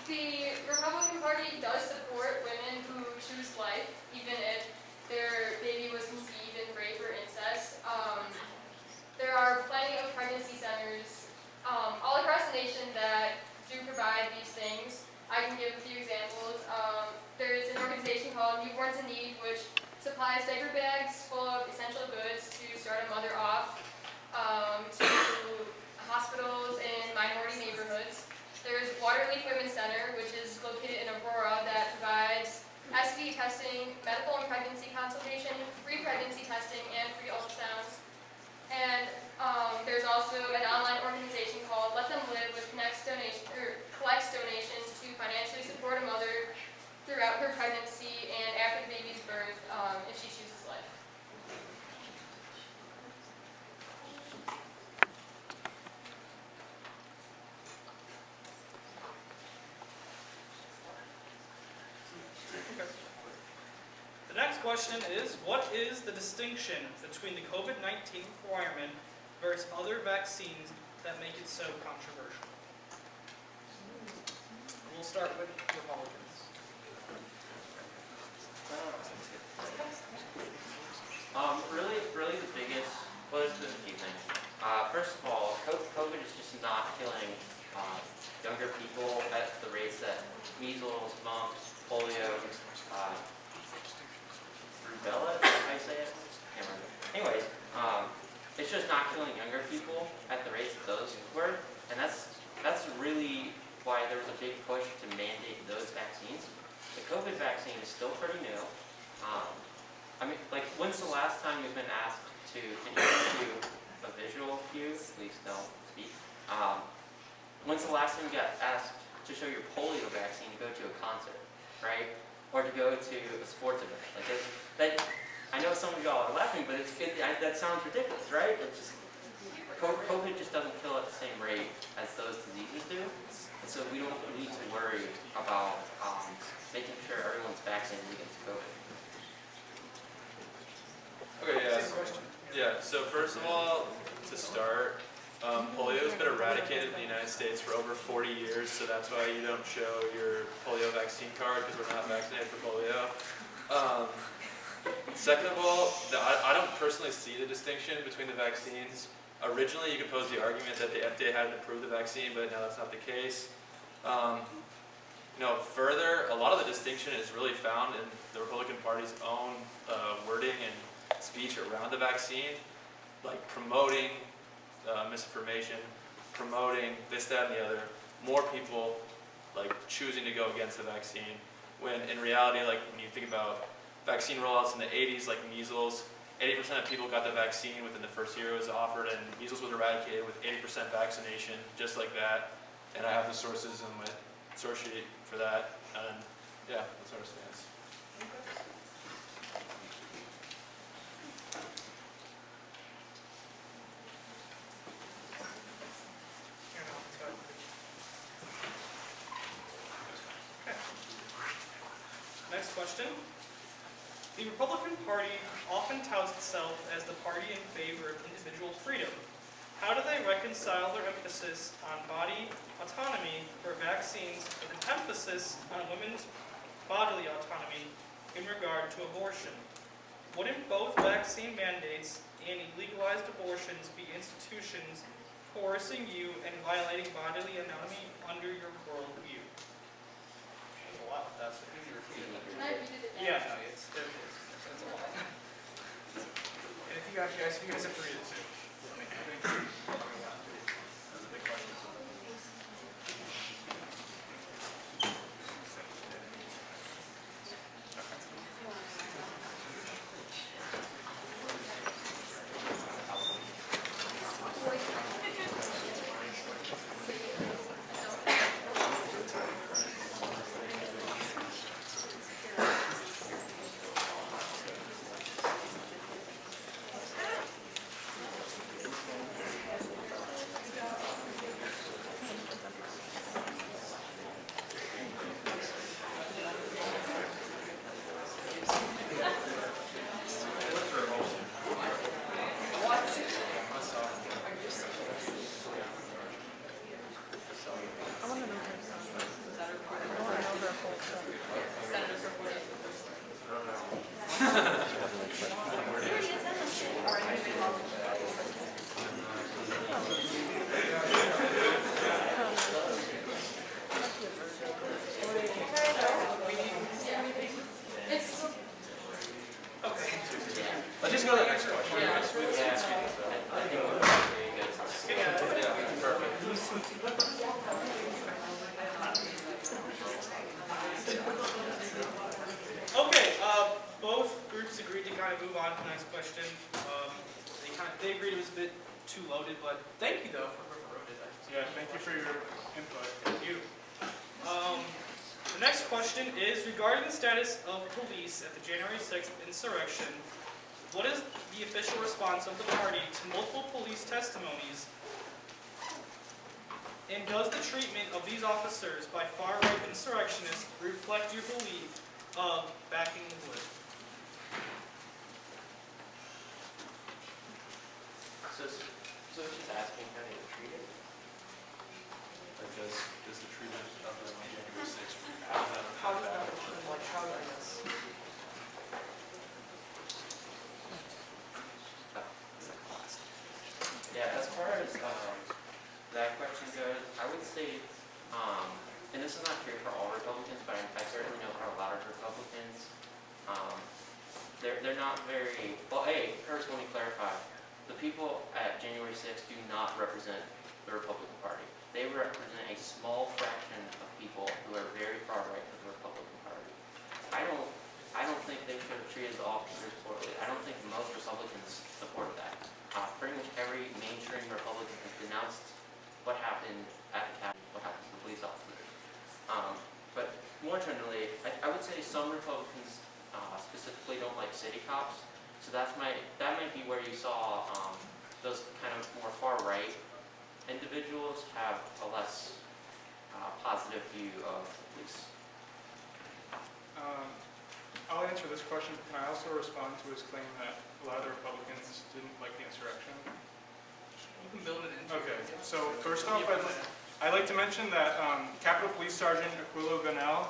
the Republican Party does support women who choose life, even if their baby was conceived in rape or incest. There are plenty of pregnancy centers all across the nation that do provide these things. I can give a few examples. There's an organization called Newborns in Need, which supplies diaper bags full of essential goods to start a mother off, to hospitals in minority neighborhoods. There's Water Leak Women's Center, which is located in Aurora, that provides STD testing, medical and pregnancy consultation, free pregnancy testing, and free ultrasounds. And there's also an online organization called Let Them Live, which collects donations to financially support a mother throughout her pregnancy and after the baby's birth, if she chooses life. The next question is, what is the distinction between the COVID-19 requirement versus other vaccines that make it so controversial? We'll start with Republicans. Really the biggest, well, there's been a few things. First of all, COVID is just not killing younger people at the rates that measles, mumps, polio, rubella, I say it? Can't remember. Anyways, it's just not killing younger people at the rates that those were, and that's really why there was a big push to mandate those vaccines. The COVID vaccine is still pretty new. I mean, like, when's the last time you've been asked to, can you do a visual cue? Please don't speak. When's the last time you got asked to show your polio vaccine to go to a concert, right? Or to go to a sports event? Like, I know some of y'all are laughing, but that sounds ridiculous, right? It's just, COVID just doesn't kill at the same rate as those diseases do. And so we don't need to worry about making sure everyone's vaccinated against COVID. Okay, yeah. So first of all, to start, polio has been eradicated in the United States for over 40 years, so that's why you don't show your polio vaccine card, because we're not vaccinated for polio. Second of all, I don't personally see the distinction between the vaccines. Originally, you could pose the argument that the FDA hadn't approved the vaccine, but now that's not the case. Further, a lot of the distinction is really found in the Republican Party's own wording and speech around the vaccine, like promoting misinformation, promoting this, that, and the other. More people like choosing to go against the vaccine, when in reality, like when you think about vaccine rollouts in the 80s, like measles, 80% of people got the vaccine within the first year it was offered, and measles was eradicated with 80% vaccination, just like that. And I have the sources in my source sheet for that, and yeah, that's our stance. Next question. The Republican Party often touts itself as the party in favor of individual freedom. How do they reconcile their emphasis on body autonomy for vaccines with an emphasis on women's bodily autonomy in regard to abortion? Wouldn't both vaccine mandates and legalized abortions be institutions coercing you and violating bodily autonomy under your worldview? There's a lot. That's what you repeated. Can I repeat it again? Yeah, no, it's a lot. And if you guys have to read it too. That's a big question. Okay, both groups agreed to kind of move on to the next question. They agreed it was a bit too loaded, but thank you though for it. Yeah, thank you for your input. Thank you. The next question is regarding the status of police at the January 6th insurrection. What is the official response of the party to multiple police testimonies? And does the treatment of these officers by far-right insurrectionists reflect your belief of backing the wood? So she's asking how they were treated? Or does the treatment of them on January 6th, How does that look like? How does this? Yeah, as far as that question goes, I would say, and this is not true for all Republicans, but I certainly know for a lot of Republicans, they're not very, well, first let me clarify. The people at January 6th do not represent the Republican Party. They represent a small fraction of people who are very far right of the Republican Party. I don't think they should have treated the officers poorly. I don't think most Republicans support that. Pretty much every mainstream Republican has denounced what happened at the Capitol, what happened to the police officers. But more generally, I would say some Republicans specifically don't like city cops. So that might be where you saw those kind of more far right individuals have a less positive view of the police. I'll answer this question. Can I also respond to his claim that a lot of the Republicans didn't like the insurrection? You can build it into Okay, so first off, I'd like to mention that Capitol Police Sergeant Aquilo Gonell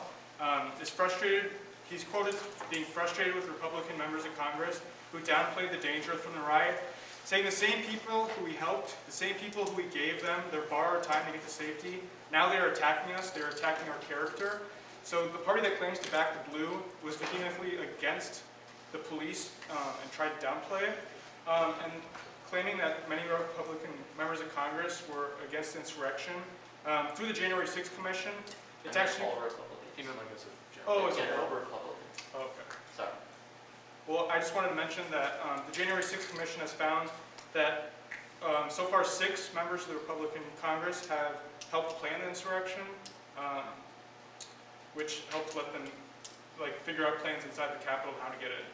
is frustrated. He's quoted being frustrated with Republican members of Congress who downplayed the danger from the riot, saying the same people who we helped, the same people who we gave them their borrowed time to get to safety, now they're attacking us, they're attacking our character. So the party that claims to back the blue was vehemently against the police and tried to downplay it, and claiming that many Republican members of Congress were against the insurrection. Through the January 6th Commission, it's actually... all Republicans. Even like as a Oh, it's General all Republicans. Oh, okay. Sorry. Well, I just wanted to mention that the January 6th Commission has found that so far 6 members of the Republican Congress have helped plan the insurrection, which helped let them figure out plans inside the Capitol on how to get it.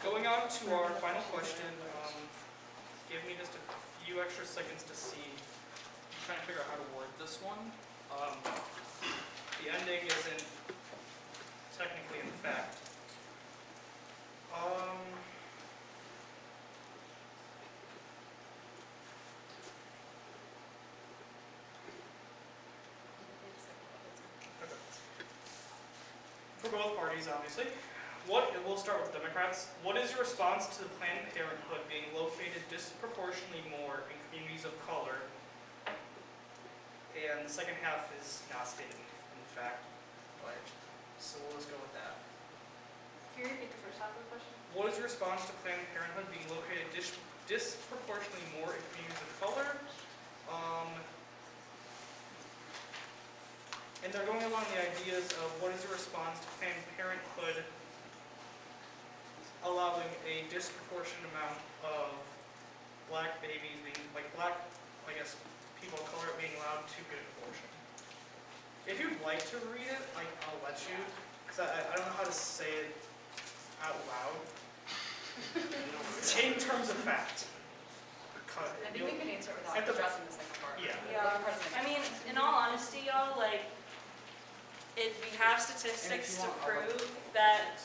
Going on to our final question, give me just a few extra seconds to see. I'm trying to figure out how to word this one. The ending isn't technically in fact. For both parties, obviously. We'll start with Democrats. What is your response to the Planned Parenthood being located disproportionately more in communities of color? And the second half is not stated in fact, but so we'll just go with that. Can you repeat the first half of the question? What is your response to Planned Parenthood being located disproportionately more in communities of color? And they're going along the ideas of what is your response to Planned Parenthood allowing a disproportionate amount of black babies being, people of color being allowed to get an abortion. If you'd like to read it, I'll let you, because I don't know how to say it out loud. In terms of fact. I think we can answer it without addressing the second part. Yeah. I mean, in all honesty, y'all, if we have statistics to prove that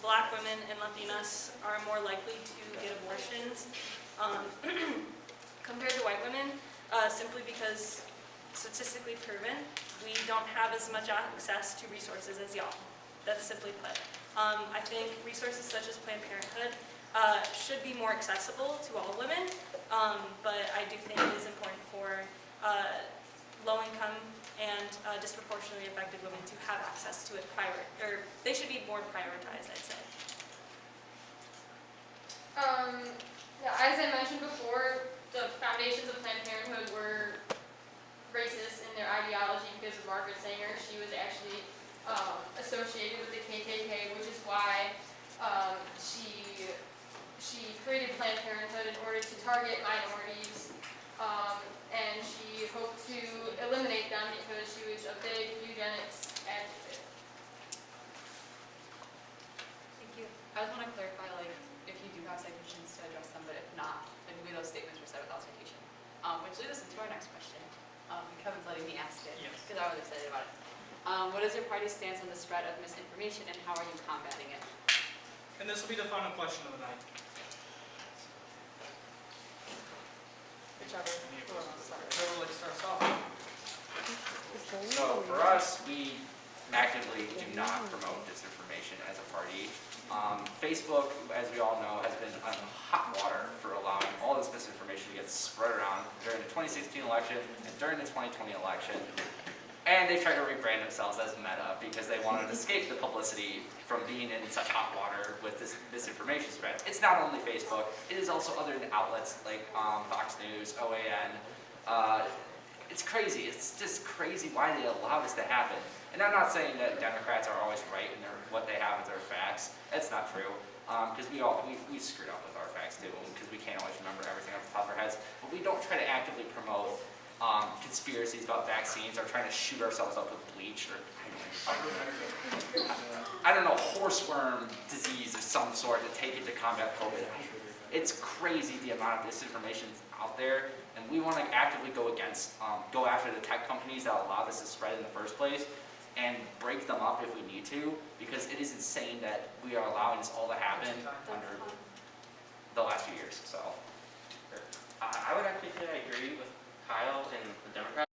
Black women and Latinas are more likely to get abortions compared to white women, simply because statistically proven, we don't have as much access to resources as y'all. That's simply put. I think resources such as Planned Parenthood should be more accessible to all women, but I do think it is important for low-income and disproportionately affected women to have access to it they should be more prioritized, I'd say. Yeah, as I mentioned before, the foundations of Planned Parenthood were racist in their ideology because of Margaret Sanger. She was actually associated with the KKK, which is why she created Planned Parenthood in order to target minorities, and she hoped to eliminate them because she was a big eugenics advocate. Thank you. I just want to clarify, like, if you do have citations to address them, but if not, then maybe those statements were said without citation. Which leads us into our next question. Kevin's letting me ask it, Yes. because I was excited about it. What is your party's stance on the spread of misinformation, and how are you combating it? And this will be the final question of the night. Whichever. Whoever wants to start. Whoever would like to start us off. So for us, we actively do not promote disinformation as a party. Facebook, as we all know, has been on hot water for allowing all this misinformation to get spread around during the 2016 election and during the 2020 election. And they tried to rebrand themselves as Meta because they wanted to escape the publicity from being in such hot water with this misinformation spread. It's not only Facebook, it is also other outlets like Fox News, OAN. It's crazy. It's just crazy why they allow this to happen. And I'm not saying that Democrats are always right in what they have as their facts. That's not true. Because we screwed up with our facts too, because we can't always remember everything off the top of our heads. But we don't try to actively promote conspiracies about vaccines or trying to shoot ourselves up with bleach or I don't know, horseworm disease of some sort to take it to combat COVID. It's crazy the amount of disinformation out there, and we want to actively go after the tech companies that allow this to spread in the first place and break them up if we need to, because it is insane that we are allowing this all to happen under the last few years. So I would actually say I agree with Kyle and the Democrats.